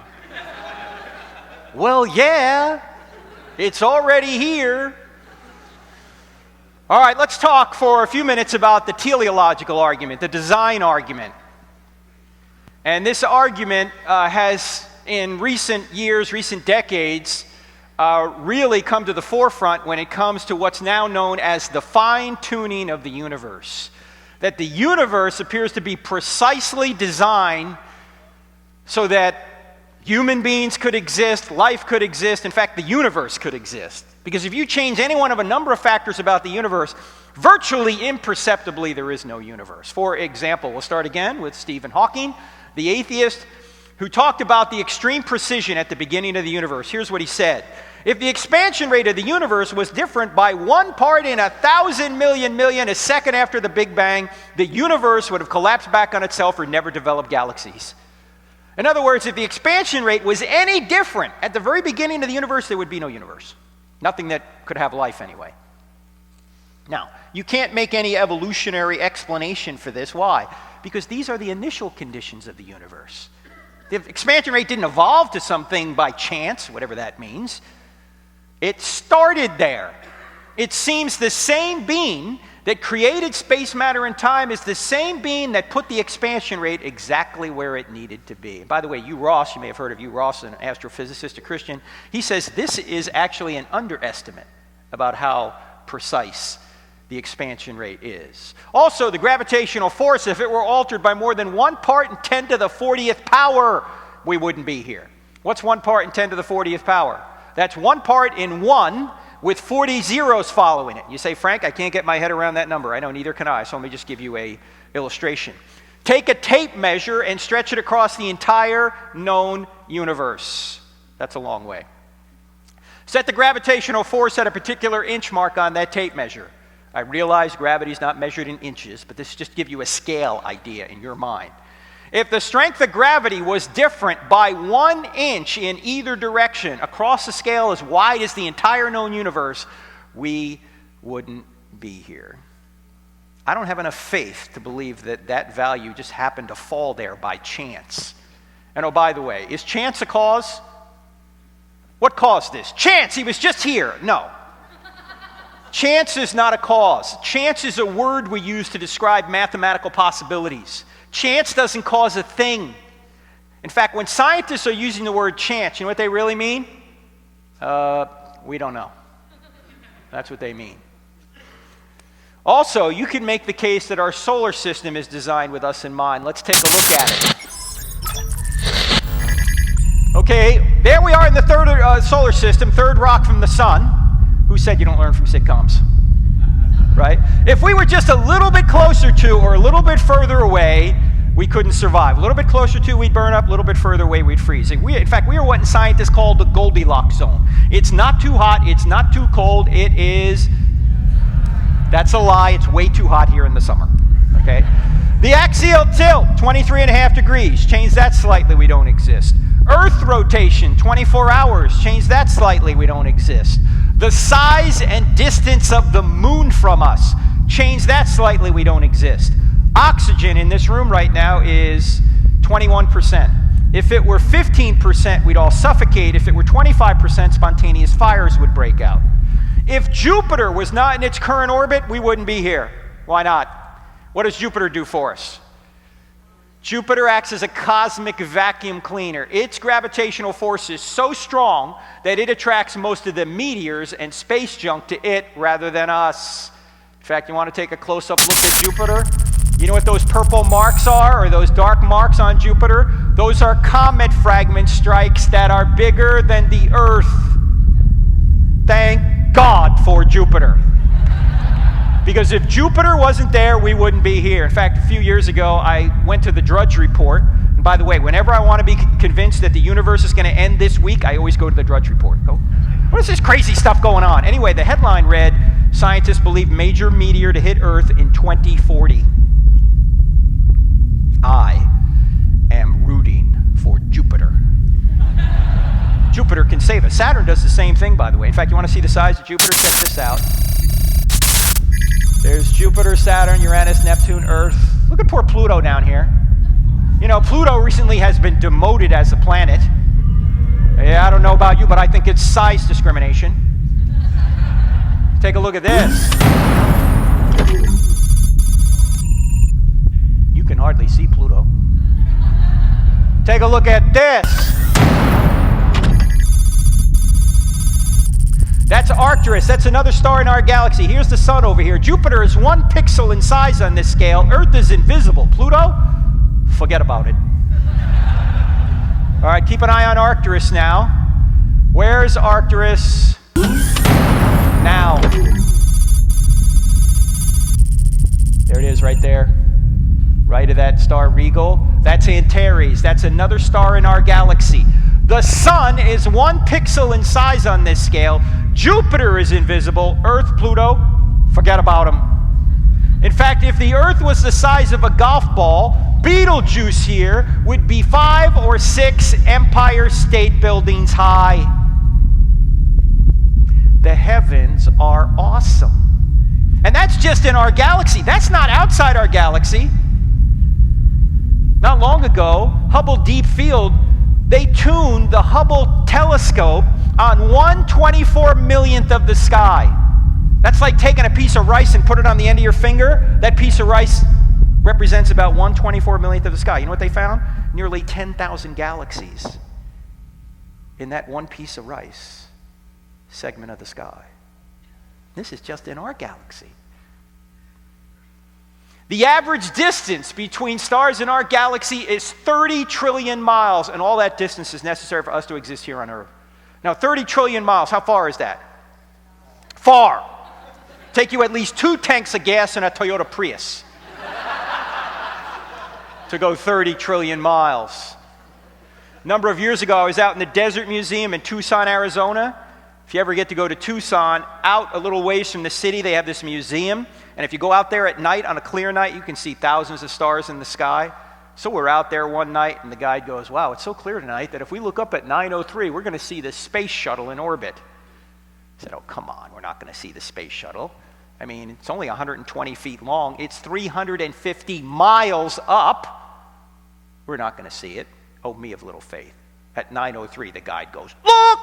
Well, yeah, it's already here. All right, let's talk for a few minutes about the teleological argument, the design argument. And this argument has, in recent years, recent decades, really come to the forefront when it comes to what's now known as the fine-tuning of the universe. That the universe appears to be precisely designed so that human beings could exist, life could exist, in fact, the universe could exist. Because if you change any one of a number of factors about the universe, virtually imperceptibly there is no universe. For example, we'll start again with Stephen Hawking, the atheist, who talked about the extreme precision at the beginning of the universe. Here's what he said. If the expansion rate of the universe was different by 1 part in 1,000 million a second after the Big Bang, the universe would have collapsed back on itself or never developed galaxies. In other words, if the expansion rate was any different at the very beginning of the universe, there would be no universe. Nothing that could have life anyway. Now, you can't make any evolutionary explanation for this. Why? Because these are the initial conditions of the universe. The expansion rate didn't evolve to something by chance, whatever that means. It started there. It seems the same being that created space, matter, and time is the same being that put the expansion rate exactly where it needed to be. And by the way, Hugh Ross, you may have heard of Hugh Ross, an astrophysicist, a Christian, he says this is actually an underestimate about how precise the expansion rate is. Also, the gravitational force, if it were altered by more than 1 part in 10 to the 40th power, we wouldn't be here. What's 1 part in 10 to the 40th power? That's 1 part in 1 with 40 zeros following it. You say, Frank, I can't get my head around that number. I know, neither can I, so let me just give you an illustration. Take a tape measure and stretch it across the entire known universe. That's a long way. Set the gravitational force at a particular inch mark on that tape measure. I realize gravity is not measured in inches, but this just to give you a scale idea in your mind. If the strength of gravity was different by 1 inch in either direction, across a scale as wide as the entire known universe, we wouldn't be here. I don't have enough faith to believe that that value just happened to fall there by chance. And oh, by the way, is chance a cause? What caused this? Chance, he was just here. No. Chance is not a cause. Chance is a word we use to describe mathematical possibilities. Chance doesn't cause a thing. In fact, when scientists are using the word chance, you know what they really mean? We don't know. That's what they mean. Also, you can make the case that our solar system is designed with us in mind. Let's take a look at it. Okay, there we are in the third solar system, third rock from the sun. Who said you don't learn from sitcoms? Right? If we were just a little bit closer to or a little bit further away, we couldn't survive. A little bit closer to, we'd burn up. A little bit further away, we'd freeze. In fact, we are what scientists call the Goldilocks zone. It's not too hot. It's not too cold. It is... That's a lie. It's way too hot here in the summer. Okay? The axial tilt, 23.5 degrees. Change that slightly. We don't exist. Earth rotation, 24 hours. Change that slightly. We don't exist. The size and distance of the moon from us, change that slightly, we don't exist. Oxygen in this room right now is 21%. If it were 15%, we'd all suffocate. If it were 25%, spontaneous fires would break out. If Jupiter was not in its current orbit, we wouldn't be here. Why not? What does Jupiter do for us? Jupiter acts as a cosmic vacuum cleaner. Its gravitational force is so strong that it attracts most of the meteors and space junk to it rather than us. In fact, you want to take a close-up look at Jupiter? You know what those purple marks are, or those dark marks on Jupiter? Those are comet fragment strikes that are bigger than the Earth. Thank God for Jupiter. Because if Jupiter wasn't there, we wouldn't be here. In fact, a few years ago, I went to the Drudge Report. And by the way, whenever I want to be convinced that the universe is going to end this week, I always go to the Drudge Report. Go, what is this crazy stuff going on? Anyway, the headline read, scientists believe major meteor to hit Earth in 2040. I am rooting for Jupiter. Jupiter can save us. Saturn does the same thing, by the way. In fact, you want to see the size of Jupiter? Check this out. There's Jupiter, Saturn, Uranus, Neptune, Earth. Look at poor Pluto down here. You know, Pluto recently has been demoted as a planet. Yeah, I don't know about you, but I think it's size discrimination. Take a look at this. You can hardly see Pluto. Take a look at this. That's Arcturus. That's another star in our galaxy. Here's the sun over here. Jupiter is 1 pixel in size on this scale. Earth is invisible. Pluto? Forget about it. All right, keep an eye on Arcturus now. Where's Arcturus now? There it is right there. Right of that star Regal. That's Antares. That's another star in our galaxy. The sun is 1 pixel in size on this scale. Jupiter is invisible. Earth, Pluto, forget about them. In fact, if the Earth was the size of a golf ball, Beetlejuice here would be 5 or 6 Empire State Buildings high. The heavens are awesome. And that's just in our galaxy. That's not outside our galaxy. Not long ago, Hubble Deep Field, they tuned the Hubble telescope on 1/24 millionth of the sky. That's like taking a piece of rice and put it on the end of your finger. That piece of rice represents about 1/24 millionth of the sky. You know what they found? Nearly 10,000 galaxies in that one piece of rice segment of the sky. This is just in our galaxy. The average distance between stars in our galaxy is 30 trillion miles, and all that distance is necessary for us to exist here on Earth. Now, 30 trillion miles, how far is that? Far. Take you at least 2 tanks of gas in a Toyota Prius to go 30 trillion miles. A number of years ago, I was out in the Desert Museum in Tucson, Arizona. If you ever get to go to Tucson, out a little ways from the city, they have this museum. And if you go out there at night, on a clear night, you can see thousands of stars in the sky. So we're out there one night, and the guide goes, wow, it's so clear tonight that if we look up at 9:03, we're going to see this space shuttle in orbit. I said, oh, come on, we're not going to see the space shuttle. I mean, it's only 120 feet long. It's 350 miles up. We're not going to see it. Oh, me of little faith. At 9:03, the guide goes, look!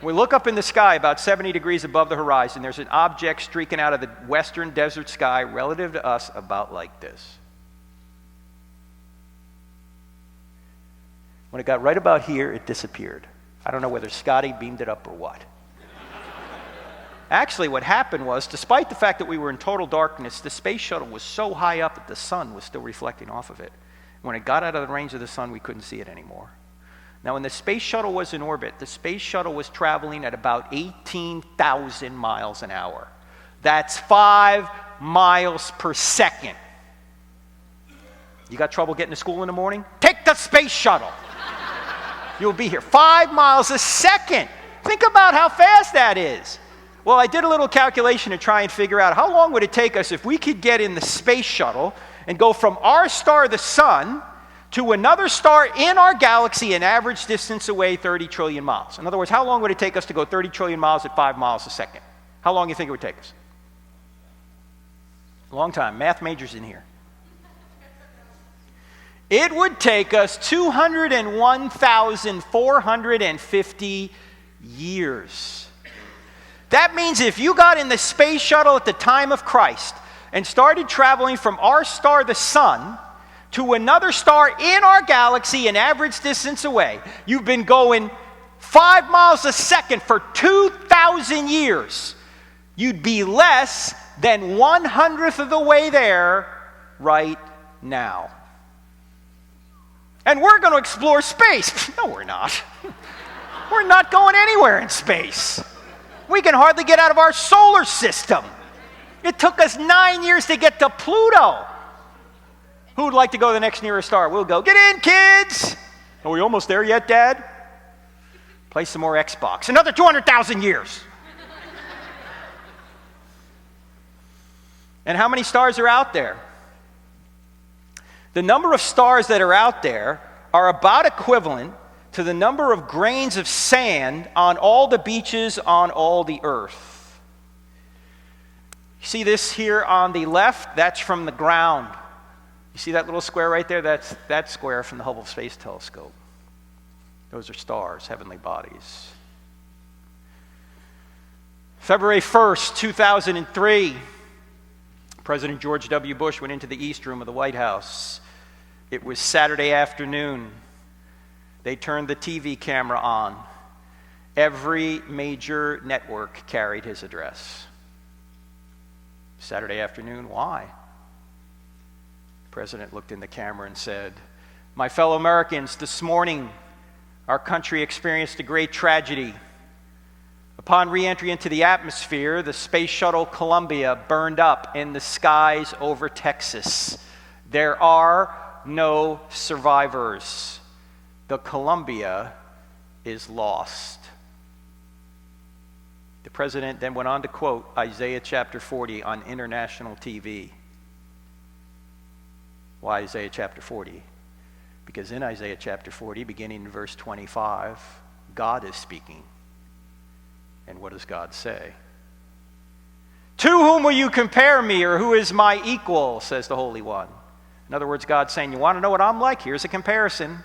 We look up in the sky about 70 degrees above the horizon. There's an object streaking out of the western desert sky relative to us about like this. When it got right about here, it disappeared. I don't know whether Scotty beamed it up or what. Actually, what happened was, despite the fact that we were in total darkness, the space shuttle was so high up that the sun was still reflecting off of it. When it got out of the range of the sun, we couldn't see it anymore. Now, when the space shuttle was in orbit, the space shuttle was traveling at about 18,000 miles an hour. That's 5 miles per second. You got trouble getting to school in the morning? Take the space shuttle. You'll be here. 5 miles a second. Think about how fast that is. Well, I did a little calculation to try and figure out how long would it take us if we could get in the space shuttle and go from our star, the sun, to another star in our galaxy, an average distance away 30 trillion miles. In other words, how long would it take us to go 30 trillion miles at 5 miles a second? How long do you think it would take us? A long time. Math majors in here. It would take us 201,450 years. That means if you got in the space shuttle at the time of Christ and started traveling from our star, the sun, to another star in our galaxy, an average distance away, you've been going 5 miles a second for 2,000 years. You'd be less than 1/100th of the way there right now. And we're going to explore space. No, we're not. We're not going anywhere in space. We can hardly get out of our solar system. It took us 9 years to get to Pluto. Who would like to go to the next nearest star? We'll go. Get in, kids! Are we almost there yet, Dad? Play some more Xbox. Another 200,000 years. And how many stars are out there? The number of stars that are out there are about equivalent to the number of grains of sand on all the beaches on all the earth. You see this here on the left? That's from the ground. You see that little square right there? That's that square from the Hubble Space Telescope. Those are stars, heavenly bodies. February 1st, 2003, President George W. Bush went into the East Room of the White House. It was Saturday afternoon. They turned the TV camera on, Every major network carried his address. Saturday afternoon, why? The president looked in the camera and said, "My fellow Americans, this morning our country experienced a great tragedy. Upon re-entry into the atmosphere, the space shuttle Columbia burned up in the skies over Texas. There are no survivors. The Columbia is lost." The president then went on to quote Isaiah chapter 40 on international TV. Why Isaiah chapter 40? Because in Isaiah chapter 40, beginning in verse 25, God is speaking. And what does God say? "To whom will you compare me, or who is my equal?" says the Holy One. In other words, God's saying, you want to know what I'm like? Here's a comparison.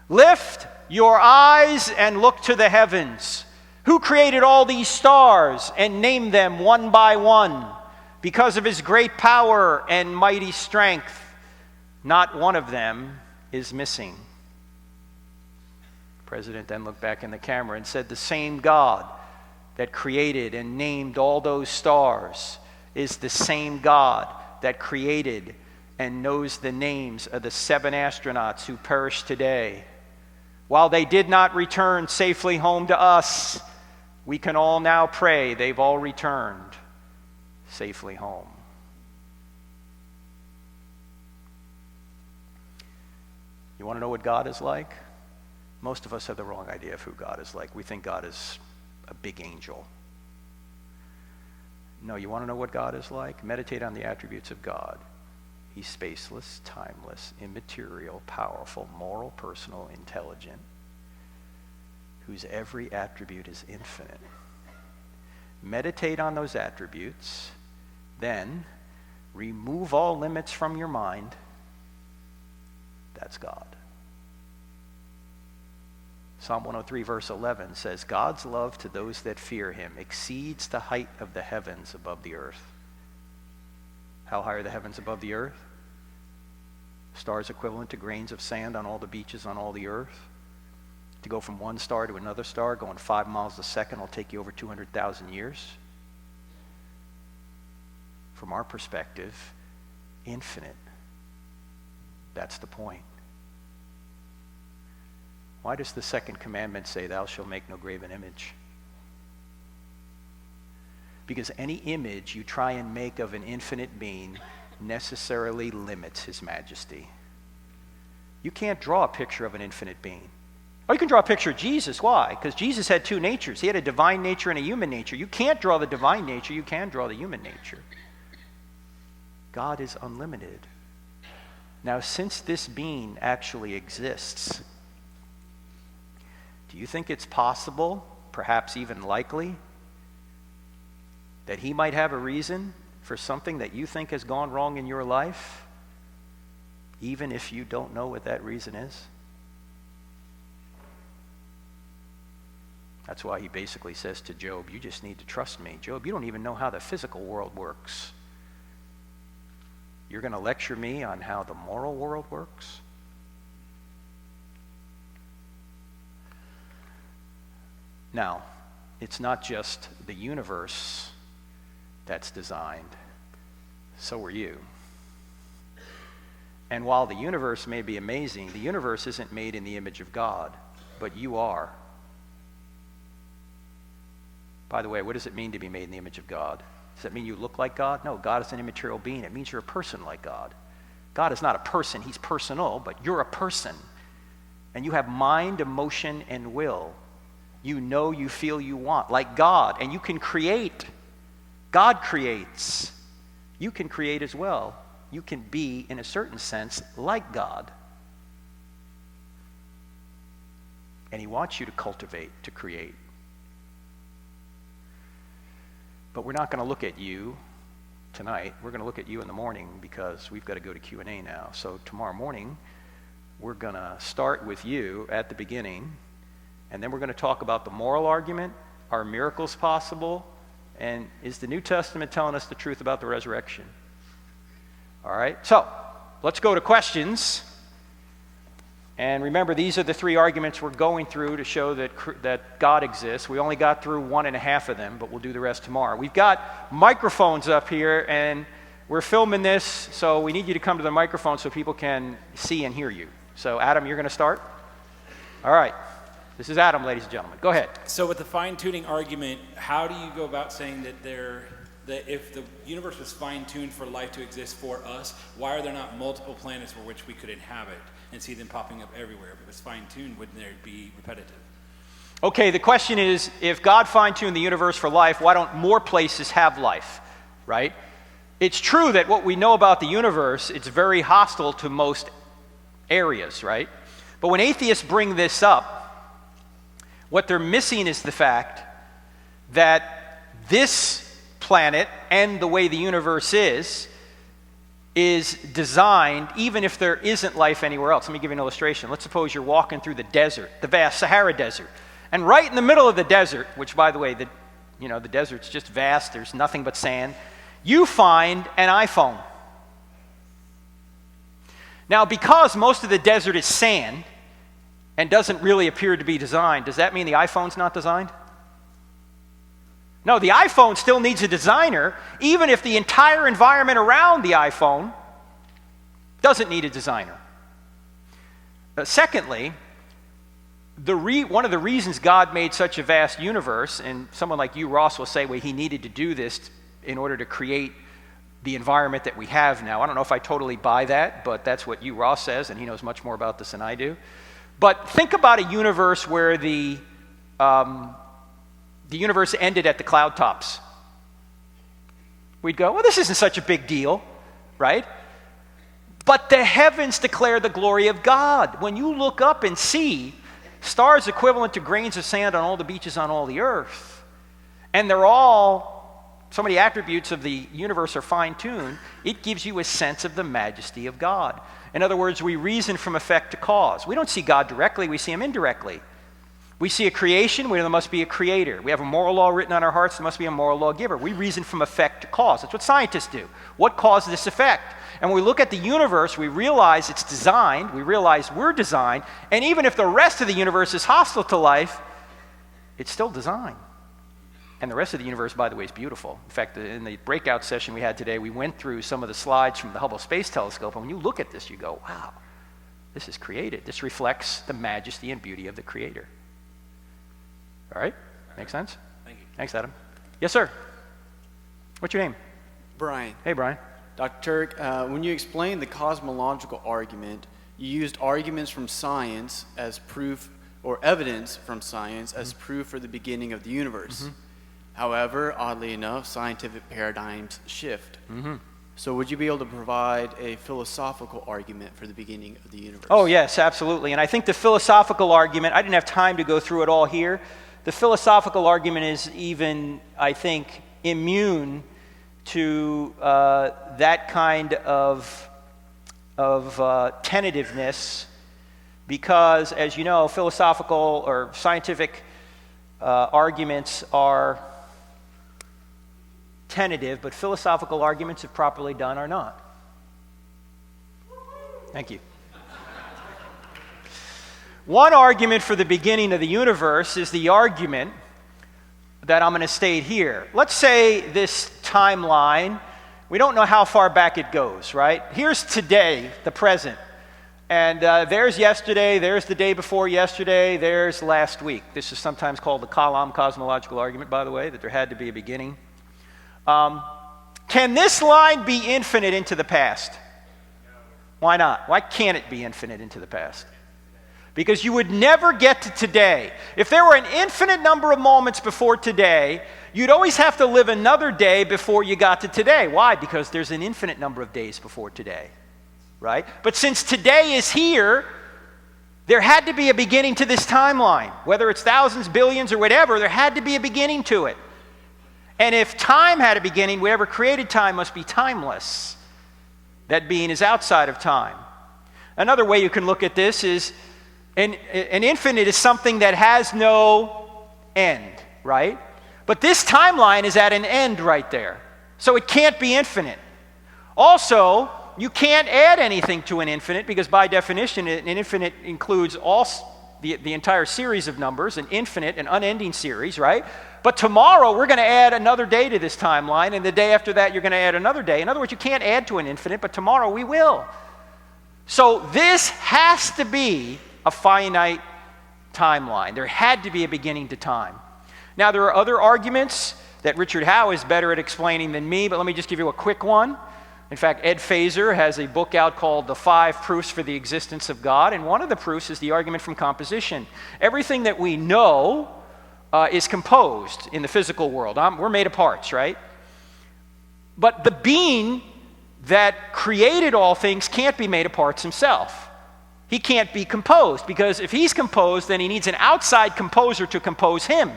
"Lift your eyes and look to the heavens. Who created all these stars and named them one by one? Because of his great power and mighty strength, not one of them is missing." The president then looked back in the camera and said, the same God that created and named all those stars is the same God that created and knows the names of the 7 astronauts who perished today. While they did not return safely home to us, we can all now pray they've all returned safely home. You want to know what God is like? Most of us have the wrong idea of who God is like. We think God is a big angel. No, you want to know what God is like? Meditate on the attributes of God. He's spaceless, timeless, immaterial, powerful, moral, personal, intelligent, whose every attribute is infinite. Meditate on those attributes, then remove all limits from your mind. That's God. Psalm 103 verse 11 says, "God's love to those that fear him exceeds the height of the heavens above the earth." How high are the heavens above the earth? Stars equivalent to grains of sand on all the beaches on all the earth. To go from one star to another star, going 5 miles a second, will take you over 200,000 years. From our perspective, infinite. That's the point. Why does the second commandment say, "Thou shalt make no graven image"? Because any image you try and make of an infinite being necessarily limits his majesty. You can't draw a picture of an infinite being. Oh, you can draw a picture of Jesus. Why? Because Jesus had 2 natures. He had a divine nature and a human nature. You can't draw the divine nature. You can draw the human nature. God is unlimited. Now, since this being actually exists, do you think it's possible, perhaps even likely, that he might have a reason for something that you think has gone wrong in your life, even if you don't know what that reason is? That's why he basically says to Job, you just need to trust me. Job, you don't even know how the physical world works. You're going to lecture me on how the moral world works? Now, it's not just the universe that's designed, so are you. And while the universe may be amazing, the universe isn't made in the image of God, but you are. By the way, what does it mean to be made in the image of God? Does that mean you look like God? No, God is an immaterial being. It means you're a person like God. God is not a person, he's personal, but you're a person. And you have mind, emotion, and will. You know, you feel, you want, like God. And you can create. God creates. You can create as well. You can be, in a certain sense, like God. And he wants you to cultivate, to create. But we're not going to look at you tonight. We're going to look at you in the morning because we've got to go to Q&A now. So tomorrow morning, we're going to start with you at the beginning, and then we're going to talk about the moral argument, are miracles possible, and is the New Testament telling us the truth about the resurrection? All right, so let's go to questions. And remember, these are the three arguments we're going through to show that God exists. We only got through 1.5 of them, but we'll do the rest tomorrow. We've got microphones up here, and we're filming this, so we need you to come to the microphone so people can see and hear you. So, Adam, you're going to start? All right. This is Adam, ladies and gentlemen. Go ahead. So with the fine-tuning argument, how do you go about saying that if the universe was fine-tuned for life to exist for us, why are there not multiple planets for which we could inhabit and see them popping up everywhere? If it was fine-tuned, wouldn't there be repetitive? Okay, the question is, if God fine-tuned the universe for life, why don't more places have life, right? It's true that what we know about the universe, it's very hostile to most areas, right? But when atheists bring this up, what they're missing is the fact that this planet and the way the universe is designed even if there isn't life anywhere else. Let me give you an illustration. Let's suppose you're walking through the desert, the vast Sahara Desert, and right in the middle of the desert, which by the way, the desert's just vast, there's nothing but sand, you find an iPhone. Now, because most of the desert is sand and doesn't really appear to be designed, does that mean the iPhone's not designed? No, the iPhone still needs a designer, even if the entire environment around the iPhone doesn't need a designer. Secondly, one of the reasons God made such a vast universe, and someone like you, Ross, will say, well, he needed to do this in order to create the environment that we have now. I don't know if I totally buy that, but that's what you, Ross, says, and he knows much more about this than I do. But think about a universe where the universe ended at the cloud tops. We'd go, well, this isn't such a big deal, right? But the heavens declare the glory of God. When you look up and see stars equivalent to grains of sand on all the beaches on all the earth, and they're all, so many attributes of the universe are fine-tuned, it gives you a sense of the majesty of God. In other words, we reason from effect to cause. We don't see God directly, we see him indirectly. We see a creation, there must be a creator. We have a moral law written on our hearts, there must be a moral lawgiver. We reason from effect to cause. That's what scientists do. What caused this effect? And when we look at the universe, we realize it's designed, we realize we're designed, and even if the rest of the universe is hostile to life, it's still designed. And the rest of the universe, by the way, is beautiful. In fact, in the breakout session we had today, we went through some of the slides from the Hubble Space Telescope, and when you look at this, you go, wow, this is created. This reflects the majesty and beauty of the Creator. All right? Make sense? Thank you. Thanks, Adam. Yes, sir. What's your name? Brian. Hey, Brian. Dr. Turek, when you explained the cosmological argument, you used arguments from science as proof, or evidence from science as proof for the beginning of the universe. Mm-hmm. However, oddly enough, scientific paradigms shift. Mm-hmm. So would you be able to provide a philosophical argument for the beginning of the universe? Oh, yes, absolutely. And I think the philosophical argument, I didn't have time to go through it all here. The philosophical argument is even, I think, immune to that kind of tentativeness because, as you know, philosophical or scientific arguments are tentative, but philosophical arguments, if properly done, are not. Thank you. One argument for the beginning of the universe is the argument that I'm going to state here. Let's say this timeline, we don't know how far back it goes, right? Here's today, the present. And there's yesterday, there's the day before yesterday, there's last week. This is sometimes called the cosmological argument, by the way, that there had to be a beginning. Can this line be infinite into the past? Why not? Why can't it be infinite into the past? Because you would never get to today. If there were an infinite number of moments before today, you'd always have to live another day before you got to today. Why? Because there's an infinite number of days before today, right? But since today is here, there had to be a beginning to this timeline. Whether it's thousands, billions, or whatever, there had to be a beginning to it. And if time had a beginning, whatever created time must be timeless. That being is outside of time. Another way you can look at this is an infinite is something that has no end, right? But this timeline is at an end right there. So it can't be infinite. Also, you can't add anything to an infinite because by definition, an infinite includes the entire series of numbers, an infinite, an unending series, right? But tomorrow we're going to add another day to this timeline, and the day after that you're going to add another day. In other words, you can't add to an infinite, but tomorrow we will. So this has to be a finite timeline. There had to be a beginning to time. Now there are other arguments that Richard Howe is better at explaining than me, but let me just give you a quick one. In fact, Ed Fazer has a book out called The 5 Proofs for the Existence of God, and one of the proofs is the argument from composition. Everything that we know is composed in the physical world. We're made of parts, right? But the being that created all things can't be made of parts himself. He can't be composed, because if he's composed, then he needs an outside composer to compose him.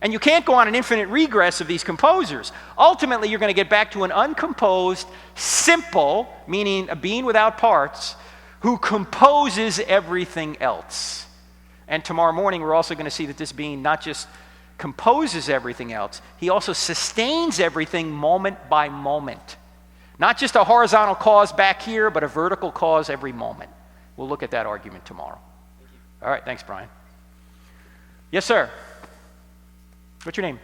And you can't go on an infinite regress of these composers. Ultimately, you're going to get back to an uncomposed, simple, meaning a being without parts, who composes everything else. And tomorrow morning, we're also going to see that this being not just composes everything else, he also sustains everything moment by moment. Not just a horizontal cause back here, but a vertical cause every moment. We'll look at that argument tomorrow. Thank you. All right, thanks, Brian. Yes, sir. What's your name?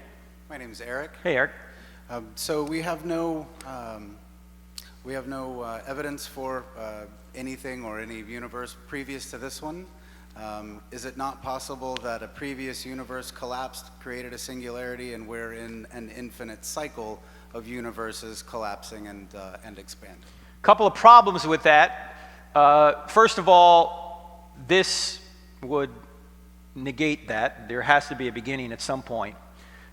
My name is Eric. Hey, Eric. So we have no evidence for anything or any universe previous to this one. Is it not possible that a previous universe collapsed, created a singularity, and we're in an infinite cycle of universes collapsing and expanding? A couple of problems with that. First of all, this would negate that. There has to be a beginning at some point.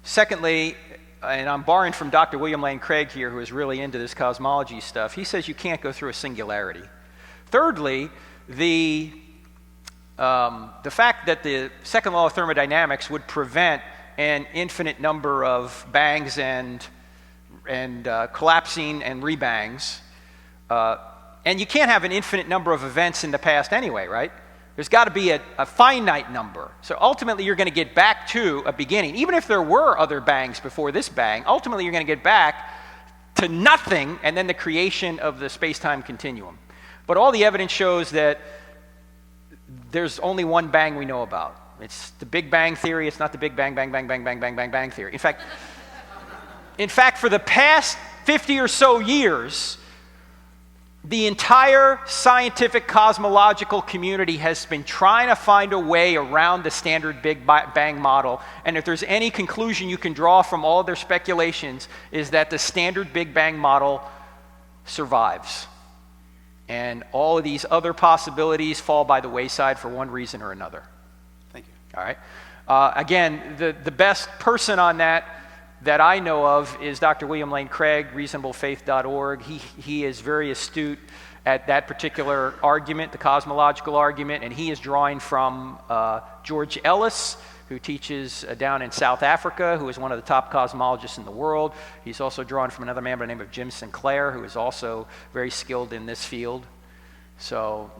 Secondly, and I'm borrowing from Dr. William Lane Craig here, who is really into this cosmology stuff, he says you can't go through a singularity. Thirdly, the fact that the second law of thermodynamics would prevent an infinite number of bangs and collapsing and rebangs, and you can't have an infinite number of events in the past anyway, right? There's got to be a finite number. So ultimately, you're going to get back to a beginning. Even if there were other bangs before this bang, ultimately you're going to get back to nothing and then the creation of the space-time continuum. But all the evidence shows that there's only one bang we know about. It's the Big Bang theory. It's not the Big Bang, bang, bang, bang, bang, bang, bang, bang theory. In fact, for the past 50 or so years, the entire scientific cosmological community has been trying to find a way around the standard Big Bang model. And if there's any conclusion you can draw from all of their speculations, is that the standard Big Bang model survives. And all of these other possibilities fall by the wayside for one reason or another. Thank you. All right. Again, the best person on that I know of is Dr. William Lane Craig, reasonablefaith.org. He is very astute at that particular argument, the cosmological argument, and he is drawing from George Ellis, who teaches down in South Africa, who is one of the top cosmologists in the world. He's also drawing from another man by the name of Jim Sinclair, who is also very skilled in this field. So,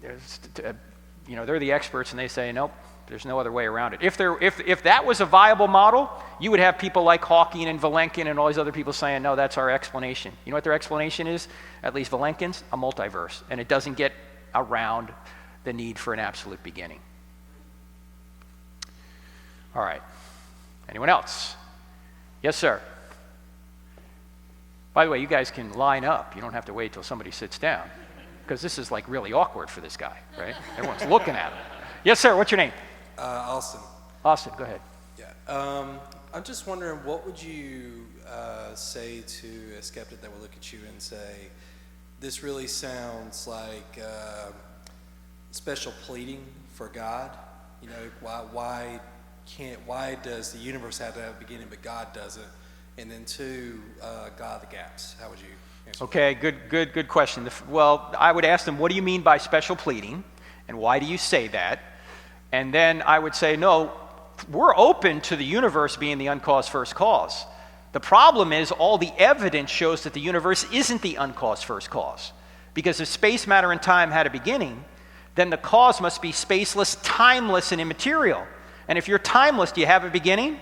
they're the experts, and they say, nope, there's no other way around it. If that was a viable model, you would have people like Hawking and Vilenkin and all these other people saying, no, that's our explanation. You know what their explanation is? At least Vilenkin's, a multiverse. And it doesn't get around the need for an absolute beginning. All right. Anyone else? Yes, sir. By the way, you guys can line up. You don't have to wait till somebody sits down, because this is like really awkward for this guy, right? Everyone's looking at him. Yes, sir. What's your name? Austin. Austin, go ahead. Yeah. I'm just wondering, what would you say to a skeptic that would look at you and say, this really sounds like special pleading for God? Why does the universe have to have a beginning but God doesn't? And then two, God the gaps. How would you answer Okay, good question. Well, I would ask them, what do you mean by special pleading? And why do you say that? And then I would say, no, we're open to the universe being the uncaused first cause. The problem is all the evidence shows that the universe isn't the uncaused first cause. Because if space, matter, and time had a beginning, then the cause must be spaceless, timeless, and immaterial. And if you're timeless, do you have a beginning?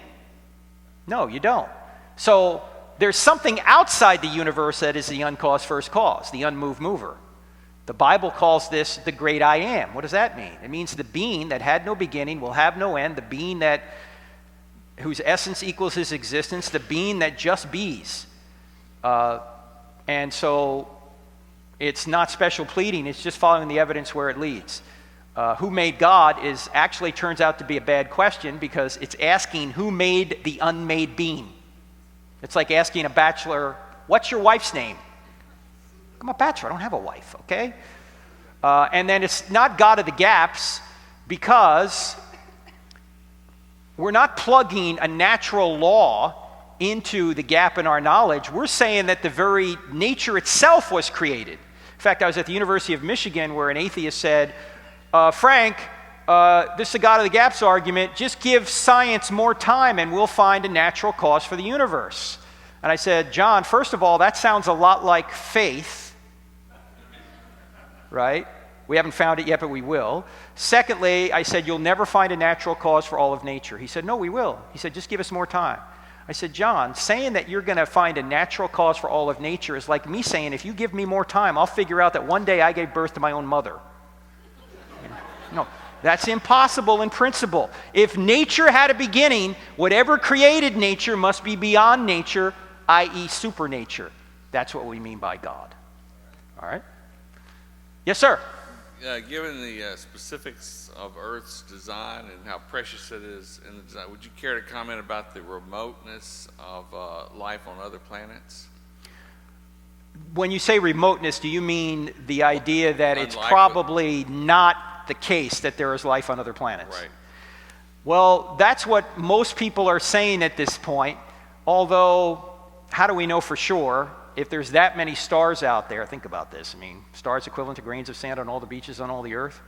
No, you don't. So there's something outside the universe that is the uncaused first cause, the unmoved mover. The Bible calls this the great I am. What does that mean? It means the being that had no beginning, will have no end, the being whose essence equals his existence, the being that just bees. And so it's not special pleading, it's just following the evidence where it leads. Who made God actually turns out to be a bad question, because it's asking who made the unmade being. It's like asking a bachelor, what's your wife's name? I'm a bachelor, I don't have a wife, okay? And then it's not God of the gaps, because we're not plugging a natural law into the gap in our knowledge. We're saying that the very nature itself was created. In fact, I was at the University of Michigan where an atheist said, Frank, this is the God of the gaps argument, just give science more time and we'll find a natural cause for the universe. And I said, John, first of all, that sounds a lot like faith, right? We haven't found it yet, but we will. Secondly, I said, you'll never find a natural cause for all of nature. He said, no, we will. He said, just give us more time. I said, John, saying that you're going to find a natural cause for all of nature is like me saying, if you give me more time, I'll figure out that one day I gave birth to my own mother. No, that's impossible in principle. If nature had a beginning, whatever created nature must be beyond nature, i.e. supernature. That's what we mean by God. All right? Yes, sir. Given the specifics of Earth's design and how precious it is in the design, would you care to comment about the remoteness of life on other planets? When you say remoteness, do you mean the idea that it's Unlikely. probably not the case that there is life on other planets? Right. Well, that's what most people are saying at this point, although how do we know for sure? If there's that many stars out there, think about this. I mean, stars equivalent to grains of sand on all the beaches on all the earth.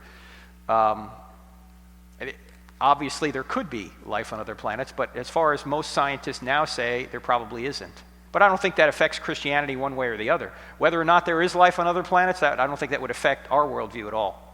Obviously, there could be life on other planets, but as far as most scientists now say, there probably isn't. But I don't think that affects Christianity one way or the other. Whether or not there is life on other planets, I don't think that would affect our worldview at all.